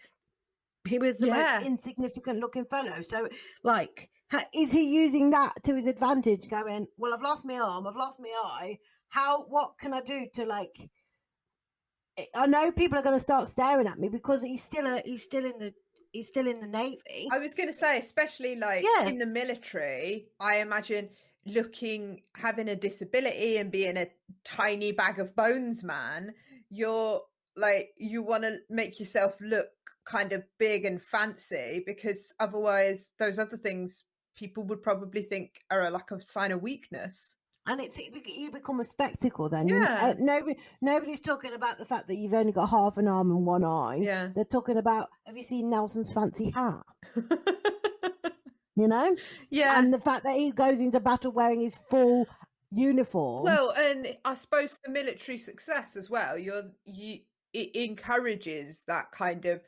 S1: he was the most insignificant looking fellow. So, like, is he using that to his advantage, going, well, I've lost my arm, I've lost my eye, what can I do to, like, I know people are going to start staring at me because he's still in the Navy.
S3: I was going to say, especially like in the military, I imagine having a disability and being a tiny bag of bones man, you're like, you want to make yourself look kind of big and fancy, because otherwise those other things people would probably think are like a sign of weakness.
S1: And you become a spectacle then.
S3: Yeah.
S1: Nobody's talking about the fact that you've only got half an arm and one eye.
S3: Yeah.
S1: They're talking about, have you seen Nelson's fancy hat?
S3: Yeah.
S1: And the fact that he goes into battle wearing his full uniform.
S3: Well, and I suppose the military success as well, it encourages that kind of,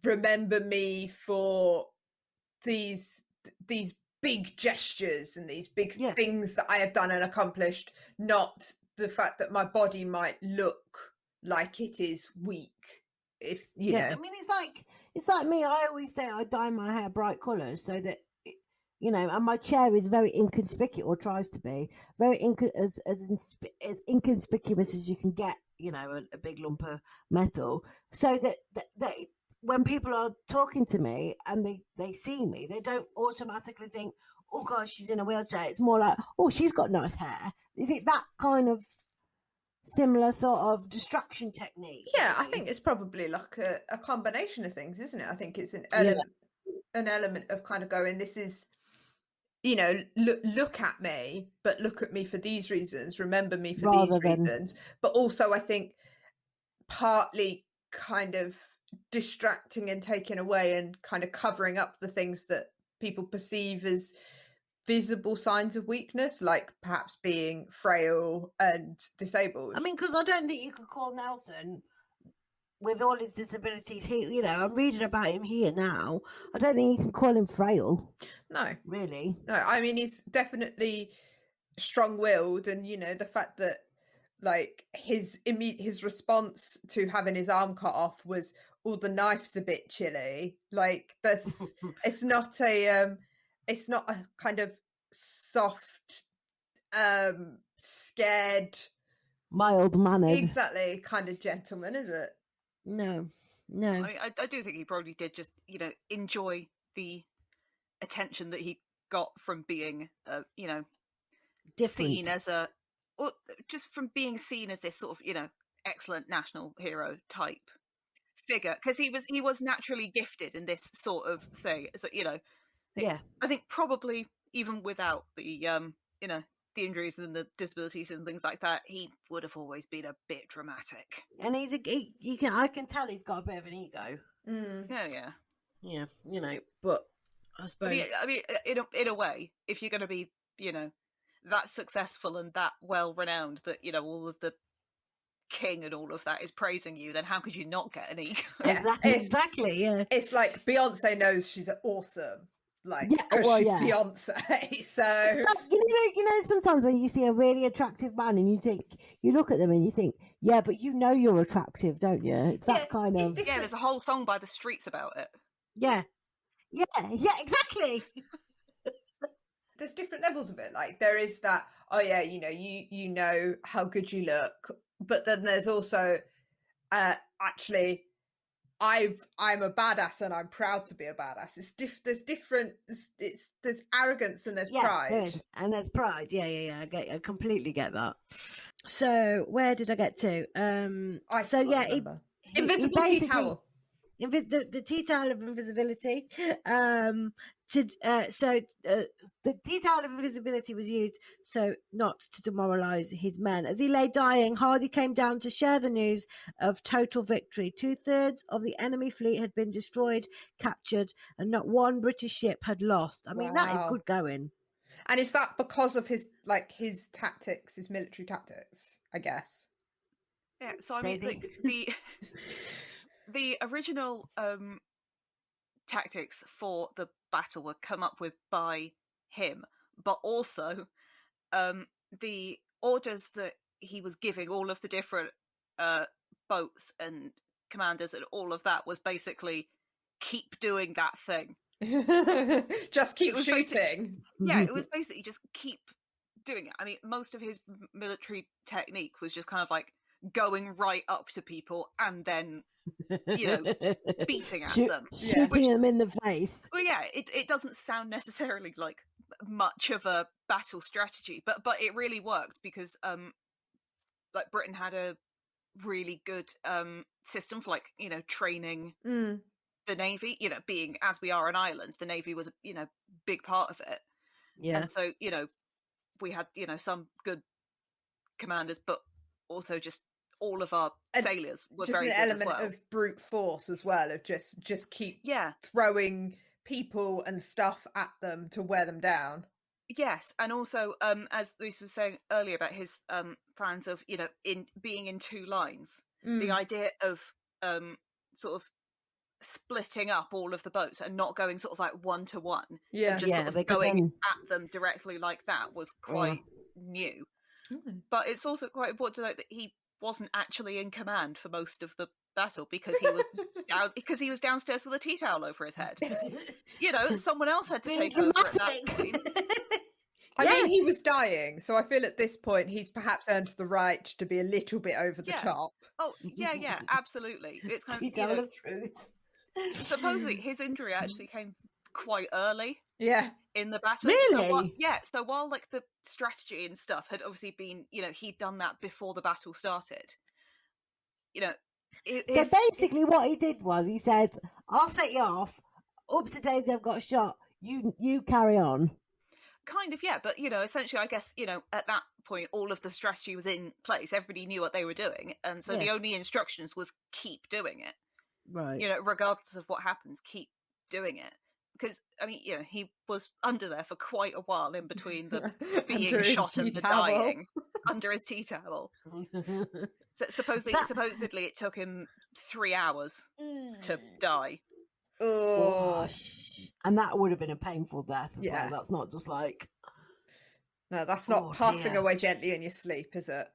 S3: remember me for these big gestures and these big things that I have done and accomplished, not the fact that my body might look like it is weak. If you know.
S1: I mean, it's like me. I always say I dye my hair bright colours so that, and my chair is very inconspicuous, or tries to be very as inconspicuous as you can get. A big lump of metal, so that when people are talking to me and they see me, they don't automatically think, oh gosh, she's in a wheelchair. It's more like, oh, she's got nice hair. Is it that kind of similar sort of distraction technique?
S3: Yeah, I think it's probably like a combination of things, isn't it? I think it's an element of kind of going, this is, look at me, but look at me for these reasons, remember me for these reasons. But also I think partly kind of distracting and taking away and kind of covering up the things that people perceive as visible signs of weakness, like perhaps being frail and disabled.
S1: I mean, because I don't think you could call Nelson, with all his disabilities, I'm reading about him here now. I don't think you can call him frail.
S3: No,
S1: really.
S3: No, I mean, he's definitely strong-willed, and the fact that like his response to having his arm cut off was, "Oh, the knife's a bit chilly." Like this, it's not a kind of soft, scared,
S1: mild-mannered,
S3: exactly, kind of gentleman, is it?
S1: No.
S2: I mean, I do think he probably did just enjoy the attention that he got from being
S1: different.
S2: seen as just from being seen as this sort of excellent national hero type figure, because he was naturally gifted in this sort of thing. So I think probably even without the the injuries and the disabilities and things like that, he would have always been a bit dramatic.
S1: And I can tell he's got a bit of an ego.
S2: Yeah.
S1: But I suppose.
S2: I mean, in a way, if you're going to be, that successful and that well renowned that all of the king and all of that is praising you, then how could you not get an ego?
S3: Yeah,
S1: exactly. Yeah,
S3: it's like Beyonce knows she's awesome. Like, because she's Beyonce, so
S1: sometimes when you see a really attractive man and you look at them and you think, yeah, but you're attractive, don't you? It's that kind of
S2: there's a whole song by The Streets about it.
S1: Yeah, exactly.
S3: There's different levels of it. Like there is that, oh yeah, you know how good you look, but then there's also actually I'm a badass and I'm proud to be a badass. There's different. There's arrogance and there's pride.
S1: There is, and there's pride. Yeah. I completely get that. So where did I get to?
S3: Invisible tea towel.
S1: The tea towel of invisibility. The tea towel of invisibility was used so not to demoralise his men. As he lay dying, Hardy came down to share the news of total victory. 2/3 of the enemy fleet had been destroyed, captured, and not one British ship had lost. I mean, that is good going.
S3: And is that because of his tactics, his military tactics, I guess?
S2: Yeah, so I mean, the original tactics for the battle were come up with by him, but also the orders that he was giving all of the different boats and commanders and all of that was basically keep doing that thing.
S3: Just keep shooting.
S2: Yeah, it was basically just keep doing it. I mean, most of his military technique was just kind of like going right up to people and then beating at them,
S1: shooting them in the face.
S2: Well, yeah, it doesn't sound necessarily like much of a battle strategy, but it really worked because like Britain had a really good system for training the Navy. Being as we are an island, the Navy was a big part of it. Yeah, and so we had some good commanders, but also just all of our sailors were
S3: just
S2: very
S3: an
S2: good
S3: element
S2: as well.
S3: of brute force as well, of just keep throwing people and stuff at them to wear them down.
S2: Yes, and also as Lisa was saying earlier about his plans of in being in two lines, the idea of sort of splitting up all of the boats and not going sort of like one to one, and just sort of going at them directly like that was quite new. But it's also quite important to note that he wasn't actually in command for most of the battle because he was downstairs with a tea towel over his head. Someone else had to take over at that point.
S3: I mean, he was dying, so I feel at this point he's perhaps earned the right to be a little bit over the top.
S2: Oh, yeah, absolutely. It's kind
S1: tea towel of truth.
S2: Supposedly his injury actually came quite early.
S3: Yeah.
S2: In the battle.
S1: Really?
S2: So while like the strategy and stuff had obviously been, he'd done that before the battle started.
S1: So basically what he did was he said, I'll set you off. Oops, the days I've got shot. You carry on.
S2: Kind of, yeah. But, essentially, I guess, at that point, all of the strategy was in place. Everybody knew what they were doing. And so the only instructions was keep doing it.
S1: Right.
S2: Regardless of what happens, keep doing it. Because, I mean, he was under there for quite a while in between the being shot and the dying, under his tea towel. So supposedly it took him 3 hours to die.
S3: Oh,
S1: and that would have been a painful death as
S3: Yeah.
S1: well. That's not just like...
S3: No, that's not passing away gently in your sleep, is it?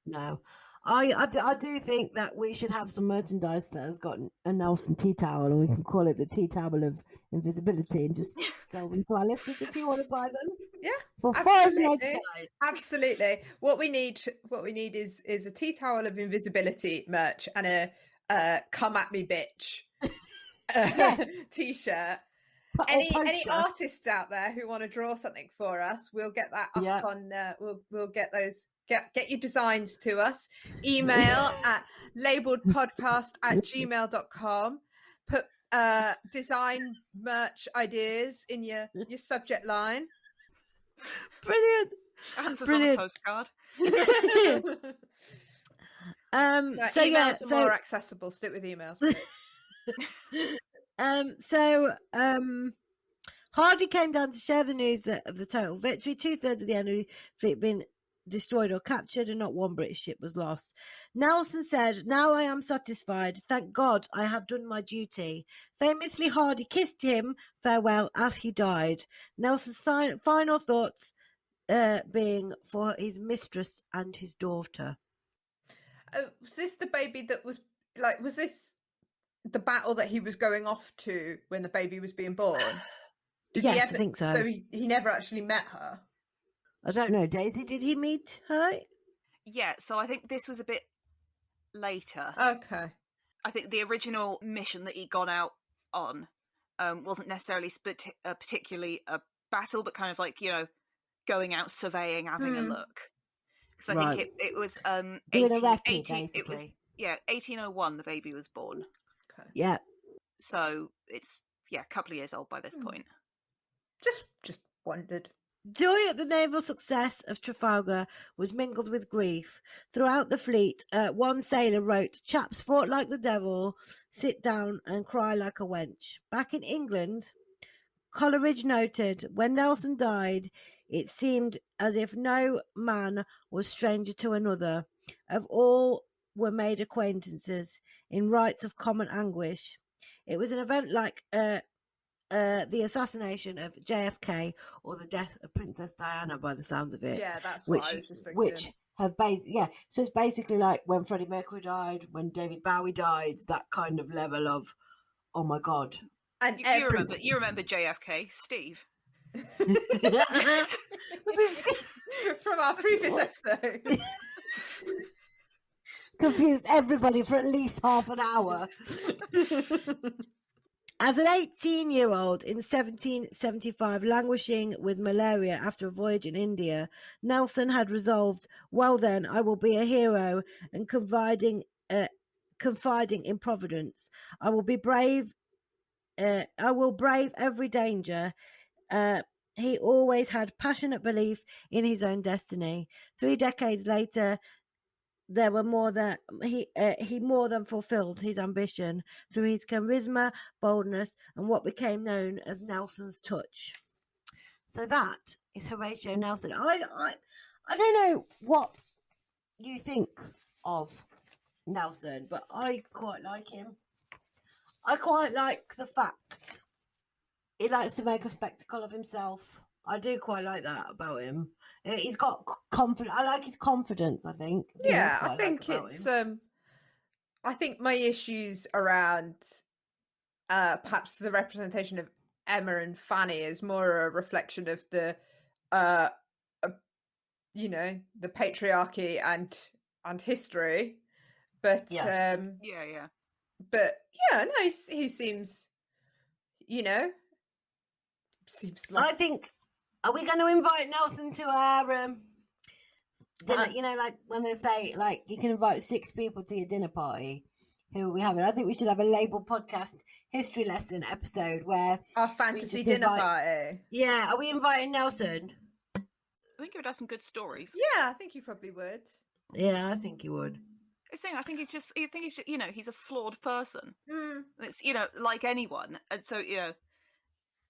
S1: No. I do think that we should have some merchandise that has got a Nelson tea towel, and we can call it the tea towel of invisibility, and just sell them to our listeners if you want to buy them.
S3: Yeah,
S1: for
S3: absolutely. Absolutely. What we need is a tea towel of invisibility merch and a "come at me, bitch" t-shirt. Any artists out there who want to draw something for us, we'll get that up on. We'll get those. Get your designs to us. Email at lABLEdpodcast@gmail.com. Put design merch ideas in your subject line.
S1: Brilliant.
S2: Answers on a postcard.
S3: Emails are more accessible. Stick with emails.
S1: Hardy came down to share the news of the total victory. 2/3 of the enemy fleet had been destroyed or captured, and not one British ship was lost. Nelson said, "Now I am satisfied. Thank God I have done my duty." Famously, Hardy kissed him farewell as he died. Nelson's final thoughts being for his mistress and his daughter.
S3: Was this the baby that was like? Was this the battle that he was going off to when the baby was being born?
S1: Yes, I think so.
S3: So he never actually met her.
S1: I don't know, Daisy. Did he meet her?
S2: Yeah, so I think this was a bit later.
S3: Okay.
S2: I think the original mission that he'd gone out on wasn't necessarily particularly a battle, but kind of like, going out surveying, having a look. Because I think it was 1801 the baby was born.
S3: Okay.
S1: Yeah.
S2: So it's a couple of years old by this point.
S3: Just wondered.
S1: Joy at the naval success of Trafalgar was mingled with grief. Throughout the fleet, one sailor wrote, "Chaps fought like the devil, sit down and cry like a wench." Back in England, Coleridge noted, "When Nelson died, it seemed as if no man was stranger to another. Of all were made acquaintances in rites of common anguish. It was an event like the assassination of JFK or the death of Princess Diana, by the sounds of it."
S3: Yeah, that's what I was just thinking.
S1: Which have so it's basically like when Freddie Mercury died, when David Bowie died, that kind of level of, oh my God.
S3: And
S2: you remember JFK, Steve?
S3: From our previous episode.
S1: Confused everybody for at least half an hour. As an 18-year-old in 1775, languishing with malaria after a voyage in India, Nelson had resolved, "Well then, I will be a hero," and confiding in Providence. I will brave every danger." He always had passionate belief in his own destiny. 3 decades later, there were he more than fulfilled his ambition through his charisma, boldness, and what became known as Nelson's touch. So that is Horatio Nelson. I don't know what you think of Nelson, but I quite like him. I quite like the fact he likes to make a spectacle of himself. I do quite like that about him. He's got confidence. I like his confidence, I think.
S3: Yeah, I think it's I think my issues around perhaps the representation of Emma and Fanny is more a reflection of the the patriarchy and history. But But he seems like,
S1: I think, are we going to invite Nelson to our dinner? Like when they say, like, you can invite 6 people to your dinner party. Who are we having? I think we should have a lABLEd podcast history lesson episode where
S3: our fantasy dinner party.
S1: Yeah, are we inviting Nelson?
S2: I think he would have some good stories.
S3: Yeah, I think he probably would.
S1: Yeah, I think he would.
S2: It's saying, I think he's just, he's a flawed person.
S3: Mm.
S2: It's, like anyone. And so,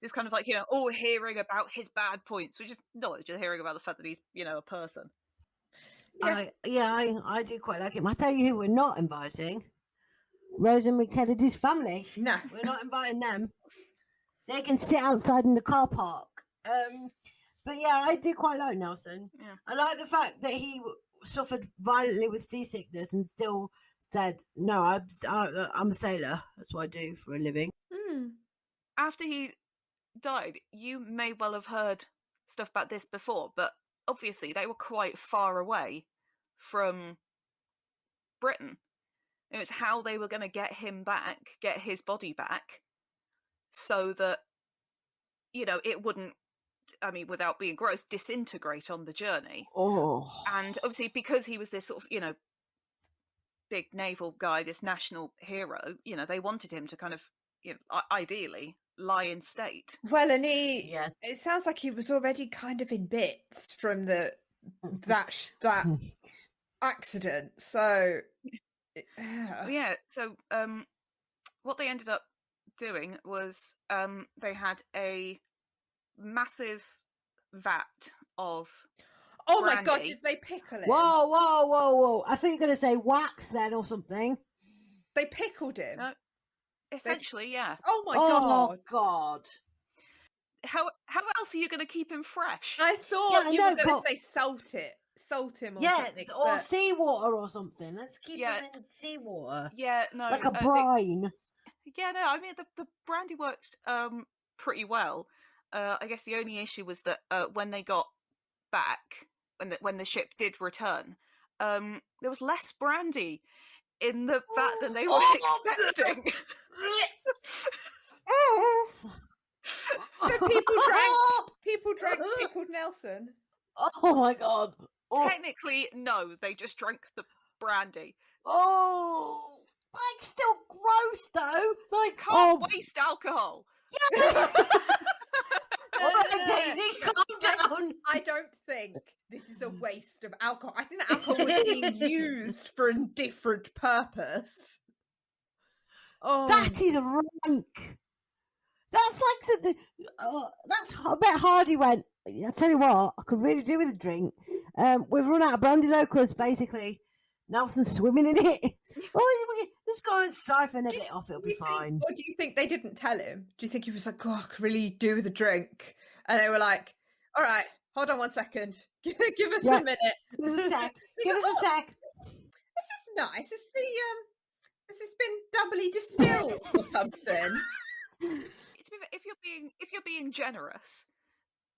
S2: it's kind of like, all hearing about his bad points, which is not just hearing about the fact that he's, a person.
S1: I do quite like him. I tell you who we're not inviting. Rosamund Kennedy's family.
S3: No.
S1: We're not inviting them. They can sit outside in the car park. But yeah, I do quite like Nelson.
S2: Yeah.
S1: I like the fact that he suffered violently with seasickness and still said, "No, I'm a sailor. That's what I do for a living."
S2: After he died, you may well have heard stuff about this before, but obviously they were quite far away from Britain. It was how they were going to get him back, get his body back, so that, it wouldn't, without being gross, disintegrate on the journey.
S1: Oh.
S2: And obviously, because he was this sort of, big naval guy, this national hero, they wanted him to kind of, ideally lie in state.
S3: Well, and it sounds like he was already kind of in bits from that accident. So,
S2: yeah. So, what they ended up doing was they had a massive vat of brandy.
S3: My God, did they pickle him?
S1: Whoa. I think you're going to say wax then or something.
S3: They pickled him?
S2: No, essentially, yeah.
S3: Oh my God.
S1: God.
S2: How else are you going to keep him fresh?
S3: I thought you were going to say salt him or something.
S1: Or seawater or something. Let's keep him in seawater.
S2: Yeah, no.
S1: Like a brine.
S2: The brandy worked pretty well. I guess the only issue was that when they got back, when the ship did return, there was less brandy in the vat than they were expecting.
S3: So people drank pickled Nelson.
S1: Oh my God.
S2: Technically, no, they just drank the brandy.
S1: Oh, like still gross though. Like
S2: can't waste alcohol.
S1: Yeah. Daisy, calm down.
S3: I don't think this is a waste of alcohol. I think that alcohol was being used for a different purpose. Oh,
S1: that is rank. That's like something. That's I bet Hardy went. I tell you what, I could really do with a drink. We've run out of brandy though, because basically Nelson's swimming in it. Just go and siphon a bit off; it'll be fine.
S3: Or do you think they didn't tell him? Do you think he was like, "Oh, I could really do with a drink," and they were like, "All right, hold on 1 second, give us a minute,
S1: give us a sec, give us a sec."
S3: This is nice. This has been doubly distilled or something.
S2: If you're being generous,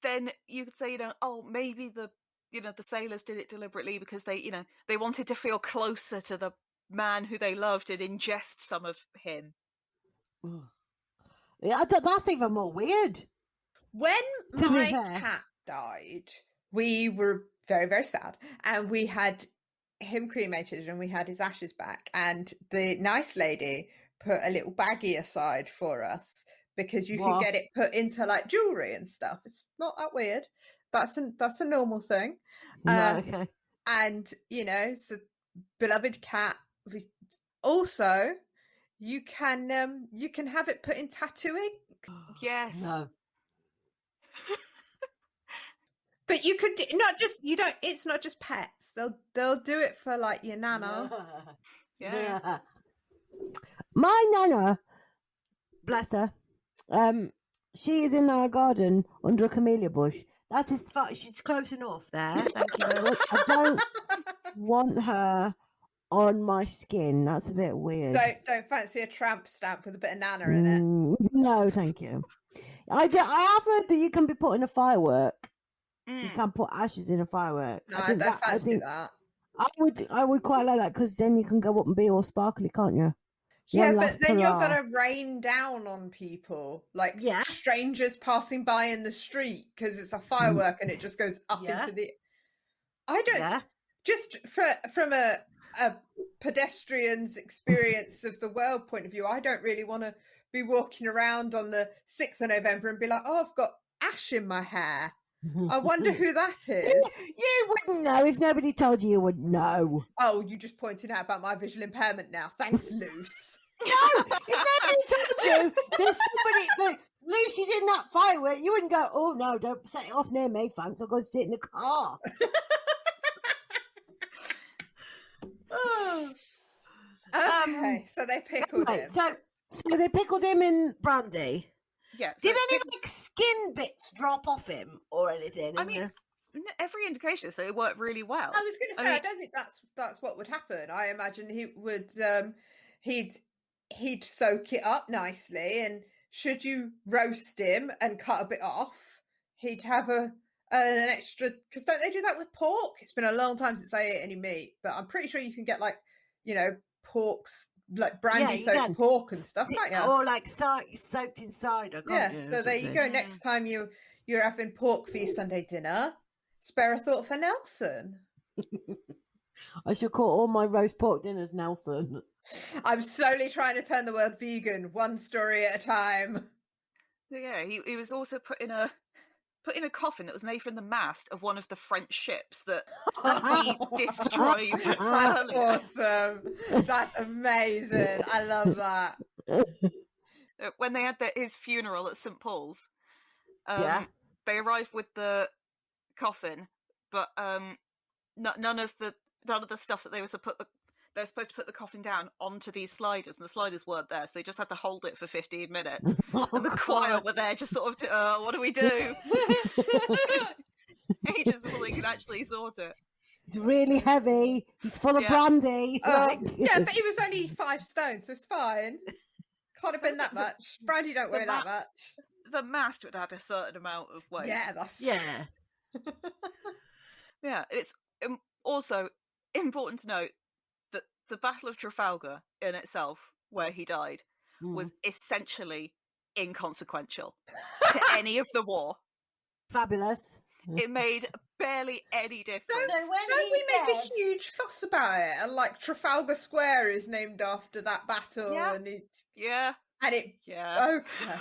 S2: then you could say, maybe the sailors did it deliberately because they wanted to feel closer to the man who they loved and ingest some of him.
S1: Yeah, that's even more weird.
S3: When my cat died, we were very, very sad, and we had him cremated and we had his ashes back, and the nice lady put a little baggie aside for us because you can get it put into like jewelry and stuff. It's not that weird. That's a normal thing.
S1: Okay.
S3: And it's a beloved cat. Also, you can have it put in tattooing.
S2: Yes.
S1: No.
S3: But you could it's not just pets. They'll do it for like your nana.
S2: Yeah.
S1: My nana, bless her, she is in our garden under a camellia bush. That is far. She's close enough there. Thank you very much. I don't want her on my skin. That's a bit weird.
S3: Don't fancy a tramp stamp with a bit of nana in it.
S1: No, thank you. I have heard that you can be put in a firework. You can put ashes in a firework.
S3: No, I don't fancy that.
S1: I would quite like that because then you can go up and be all sparkly, can't you?
S3: Yeah, but then you're going to rain down on people, like strangers passing by in the street because it's a firework and it just goes up into the... I don't... Just from a pedestrian's experience of the world point of view, I don't really want to be walking around on the 6th of November and be like, oh, I've got ash in my hair. I wonder who that is.
S1: You wouldn't know if nobody told you. You wouldn't know.
S3: Oh, you just pointed out about my visual impairment now. Thanks, Luce.
S1: No, if nobody told you there's somebody that Lucy's in that firework, you wouldn't go, oh no, don't set it off near me, thanks. I'll go and sit in the car.
S3: Okay, so they pickled
S1: Anyway,
S3: him.
S1: so they pickled him in brandy.
S2: Yeah. So
S1: Did any like skin bits drop off him or anything?
S2: I mean, every indication is that it worked really well.
S3: I was going to say,
S2: I mean-
S3: I don't think that's what would happen. I imagine he would he'd soak it up nicely, and should you roast him and cut a bit off, he'd have an extra. Because don't they do that with pork? It's been a long time since I ate any meat, but I'm pretty sure you can get pork's like brandy soaked pork and stuff like that.
S1: Or like soaked in cider.
S3: Yeah, so there you go. Next time you're having pork for your Sunday dinner, spare a thought for Nelson.
S1: I should call all my roast pork dinners Nelson.
S3: I'm slowly trying to turn the word vegan, one story at a time.
S2: Yeah, he was also put in a coffin that was made from the mast of one of the French ships that he destroyed
S3: That's
S2: earlier.
S3: awesome. That's amazing. I love that.
S2: When they had his funeral at St. Paul's, they arrived with the coffin, but none of the stuff that they were supposed to put the coffin down onto these sliders, and the sliders weren't there, so they just had to hold it for 15 minutes. And the choir were there just sort of, what do we do? Ages before they could actually sort it.
S1: It's really heavy. It's full of brandy.
S3: Yeah, but he was only 5 stone, so it's fine. Can't have been that much. Brandy don't weigh that much.
S2: The mast would have had a certain amount of weight.
S3: Yeah, that's
S1: Yeah.
S2: Yeah, it's also important to note that the Battle of Trafalgar in itself, where he died, was essentially inconsequential to any of the war.
S1: Fabulous.
S2: It made barely any difference.
S3: Don't we make a huge fuss about it? And like Trafalgar Square is named after that battle,
S2: Yeah.
S3: and it
S2: Yeah.
S3: okay.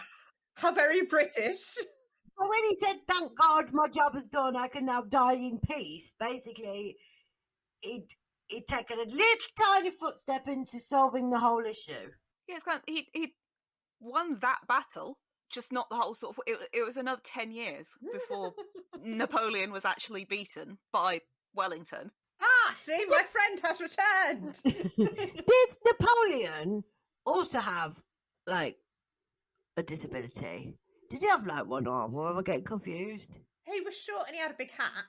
S3: How very British.
S1: Well, when he said, "Thank God, my job is done. I can now die in peace," basically, he'd taken a little tiny footstep into solving the whole issue.
S2: Yeah, it's kind of, he won that battle, just not the whole sort of. It was another 10 years before Napoleon was actually beaten by Wellington.
S3: Ah, see, my friend has returned.
S1: Did Napoleon also have like a disability? Did he have like one arm? Or am I getting confused?
S3: He was short and he had a big hat.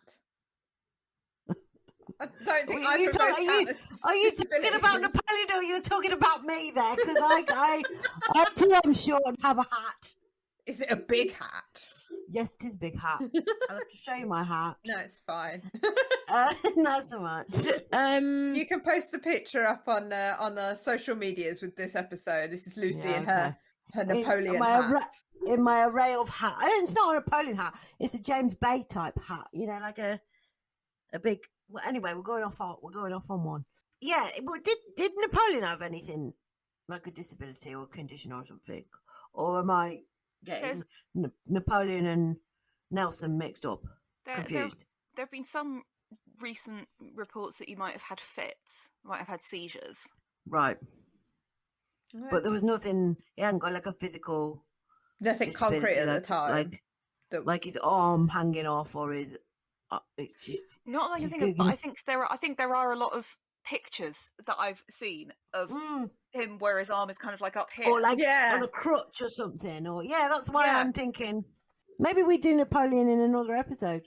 S3: I don't think
S1: Are you
S3: either of those count as
S1: talking about
S3: disabilities.
S1: Napoleon or you're talking about me there? Because I too am short and have a hat.
S3: Is it a big hat?
S1: Yes, it is a big hat. I'll have to show you my hat.
S3: No, it's fine.
S1: Not so much.
S3: You can post the picture up on the social medias with this episode. This is Lucy in her Napoleon hat.
S1: In my array of hats. It's not a Napoleon hat. It's a James Bay type hat. You know, like a big. Well, anyway, we're going off on one. Yeah, but did Napoleon have anything like a disability or condition or something, or am I getting Napoleon and Nelson mixed up? Confused.
S2: There have been some recent reports that he might have had fits, might have had seizures.
S1: Right. But there was nothing. He hadn't got like a physical.
S3: Nothing concrete at the time.
S1: Like his arm hanging off or his. It's just,
S2: not like I think, but I think there are a lot of pictures that I've seen of him where his arm is kind of like up here,
S1: or like on a crutch or something. Or that's why I'm thinking maybe we do Napoleon in another episode.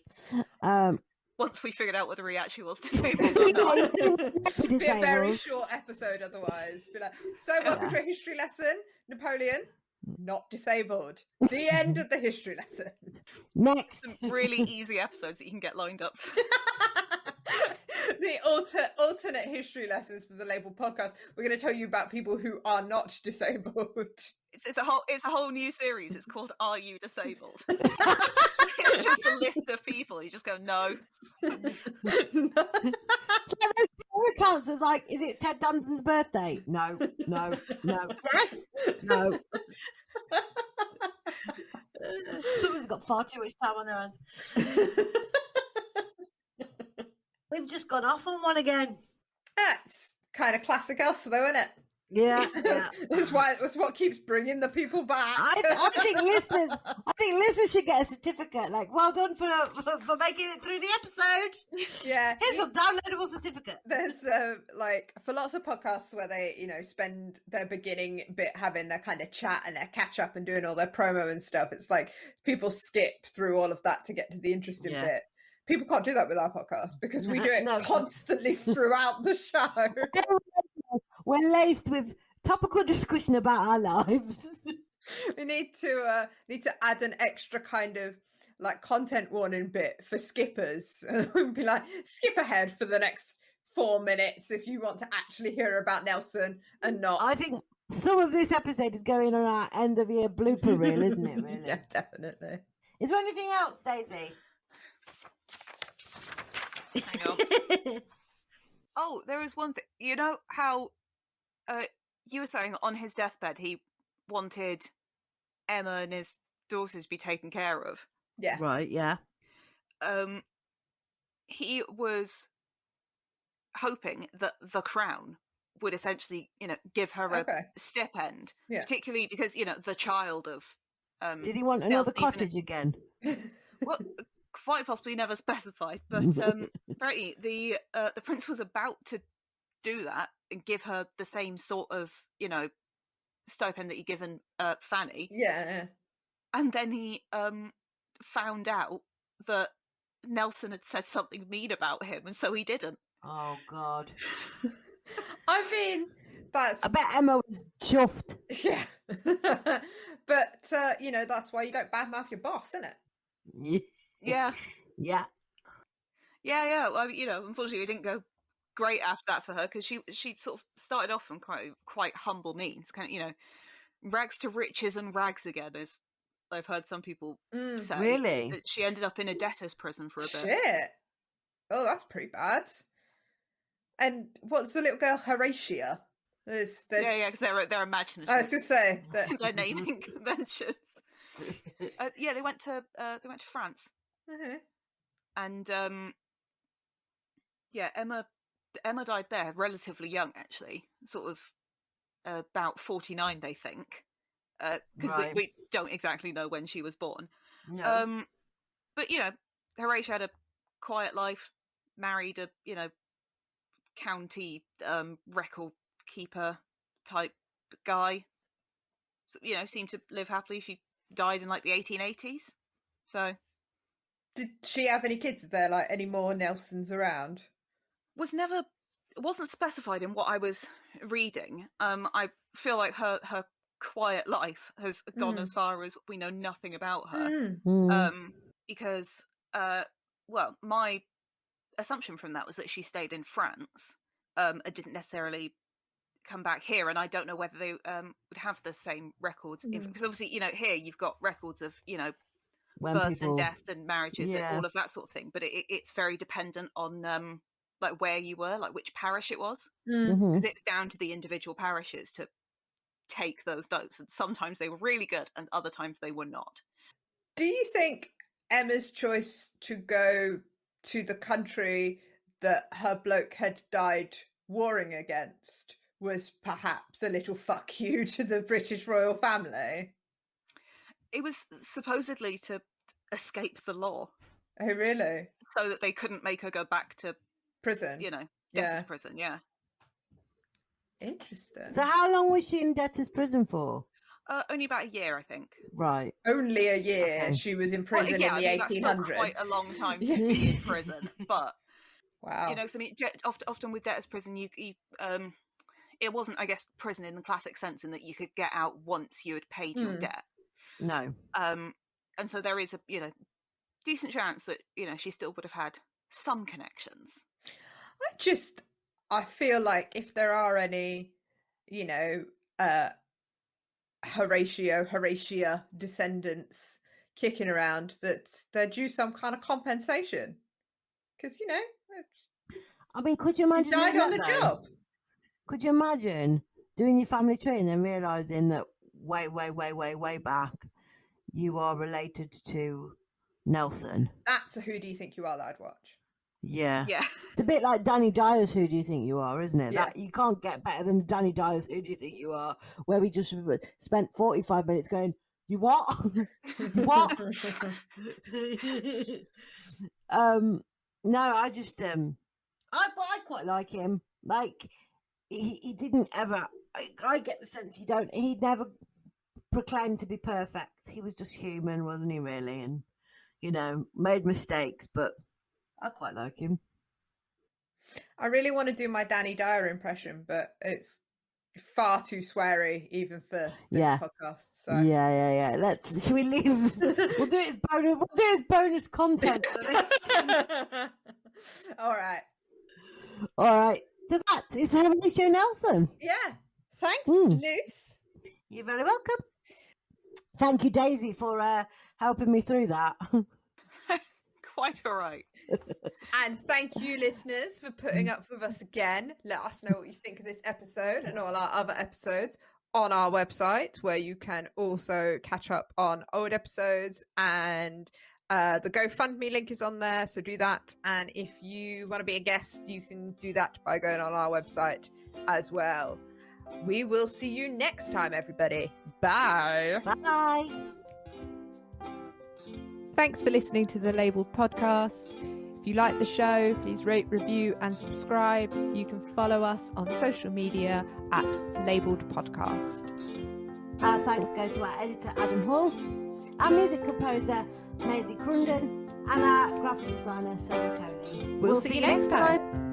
S2: Once we figured out whether he actually was disabled or not.
S3: It'd be a very short episode otherwise. Be like, so welcome to a history lesson. Napoleon, not disabled. The end of the history lesson.
S1: Next.
S2: Some really easy episodes that you can get lined up.
S3: The alternate history lessons for the lABLEd podcast. We're going to tell you about people who are not disabled.
S2: It's a whole new series. It's called "Are You Disabled?" It's just a list of people. You just go, no.
S1: Those accounts is like, is it Ted Danson's birthday? No. Yes, no. Someone's got far too much time on their hands. We've just gone off on one again.
S3: That's kind of classic us, though, isn't it?
S1: Yeah,
S3: That's what keeps bringing the people back.
S1: I think listeners should get a certificate. Like, well done for making it through the episode.
S3: Yeah,
S1: here's a downloadable certificate.
S3: There's like for lots of podcasts where they spend their beginning bit having their kind of chat and their catch up and doing all their promo and stuff. It's like people skip through all of that to get to the interesting bit. People can't do that with our podcast because we do it constantly throughout the show.
S1: We're laced with topical discussion about our lives.
S3: We need to add an extra kind of like content warning bit for skippers. And be like, skip ahead for the next 4 minutes if you want to actually hear about Nelson and not.
S1: I think some of this episode is going on our end of year blooper reel, isn't it? Really?
S3: Yeah, definitely.
S1: Is there anything else, Daisy?
S2: Hang on. Oh, there is one thing. You know how you were saying on his deathbed he wanted Emma and his daughters to be taken care of?
S3: Yeah.
S1: Right, yeah.
S2: He was hoping that the Crown would essentially, give her a stipend, particularly because, the child of...
S1: Did he want another cottage again?
S2: Well, quite possibly never specified, but apparently the prince was about to do that and give her the same sort of, stipend that he'd given Fanny.
S3: Yeah.
S2: And then he found out that Nelson had said something mean about him, and so he didn't.
S1: Oh, God.
S3: I mean, I
S1: bet Emma was chuffed.
S3: Yeah. But, that's why you don't badmouth your boss, isn't it?
S2: Yeah.
S1: Yeah.
S2: Yeah. Well, unfortunately, it didn't go great after that for her because she sort of started off from quite humble means, kind of, rags to riches and rags again, as I've heard some people say.
S1: Really?
S2: She ended up in a debtor's prison for a bit.
S3: Shit. Oh, that's pretty bad. And what's the little girl, Horatio?
S2: Yeah, because they're imaginative.
S3: I was going to say that
S2: their naming conventions. They went to France.
S3: Uh-huh.
S2: And Emma died there relatively young, actually, sort of about 49, they think, because we don't exactly know when she was born.
S1: No.
S2: But Horatio had a quiet life, married a county record keeper type guy. So, seemed to live happily. She died in like the 1880s. So,
S3: did she have any kids? Are there like any more Nelsons around?
S2: It wasn't specified in what I was reading. I feel like her quiet life has gone as far as we know nothing about her. Because my assumption from that was that she stayed in France and didn't necessarily come back here, and I don't know whether they would have the same records because obviously here you've got records of births and deaths and marriages and all of that sort of thing, but it's very dependent on like where you were, like which parish it was, because it's down to the individual parishes to take those notes, and sometimes they were really good and other times they were not.
S3: Do you think Emma's choice to go to the country that her bloke had died warring against was perhaps a little fuck you to the British royal family?
S2: It was supposedly to escape the law.
S3: Oh, really?
S2: So that they couldn't make her go back to
S3: prison.
S2: Debtor's prison, yeah.
S3: Interesting.
S1: So how long was she in debtor's prison for?
S2: Only about a year, I think.
S1: Right.
S3: Only a year. Okay. She was in prison in the 1800s.
S2: That's not quite a long time to be in prison, but
S3: wow.
S2: So I mean, often with debtor's prison, you it wasn't, I guess, prison in the classic sense in that you could get out once you had paid your debt.
S1: No.
S2: And so there is a decent chance that she still would have had some connections.
S3: I feel like if there are any, Horatia descendants kicking around, that they're due some kind of compensation. Because,
S1: I mean, could you imagine
S3: died on the job?
S1: Could you imagine doing your family tree and then realising that way back, you are related to Nelson.
S3: That's a Who Do You Think You Are that I'd watch.
S1: Yeah.
S2: Yeah.
S1: It's a bit like Danny Dyer's Who Do You Think You Are, isn't it?
S3: Yeah.
S1: That you can't get better than Danny Dyer's Who Do You Think You Are, where we just spent 45 minutes going, you what? You what? No, I just I quite like him. Like he didn't ever. I get the sense he never proclaimed to be perfect. He was just human, wasn't he? Really, and made mistakes, but I quite like him.
S3: I really want to do my Danny Dyer impression, but it's far too sweary even for this podcast. So.
S1: Yeah. Should we leave? We'll do it as bonus content for this.
S3: All right.
S1: So that is Horatio Nelson.
S3: Yeah. Thanks, Luce.
S1: You're very welcome. Thank you, Daisy, for helping me through that.
S2: Quite all right.
S3: And thank you, listeners, for putting up with us again. Let us know what you think of this episode and all our other episodes on our website, where you can also catch up on old episodes, and the GoFundMe link is on there, so do that. And if you want to be a guest, you can do that by going on our website as well. We will see you next time, everybody. Bye.
S1: Bye.
S3: Thanks for listening to the lABLEd podcast. If you like the show, please rate, review and subscribe. You can follow us on social media at lABLEd podcast.
S1: Thanks go to our editor Adam Hall, our music composer Maisie Crunden, and our graphic designer Sarah Coley.
S3: We'll see you next time.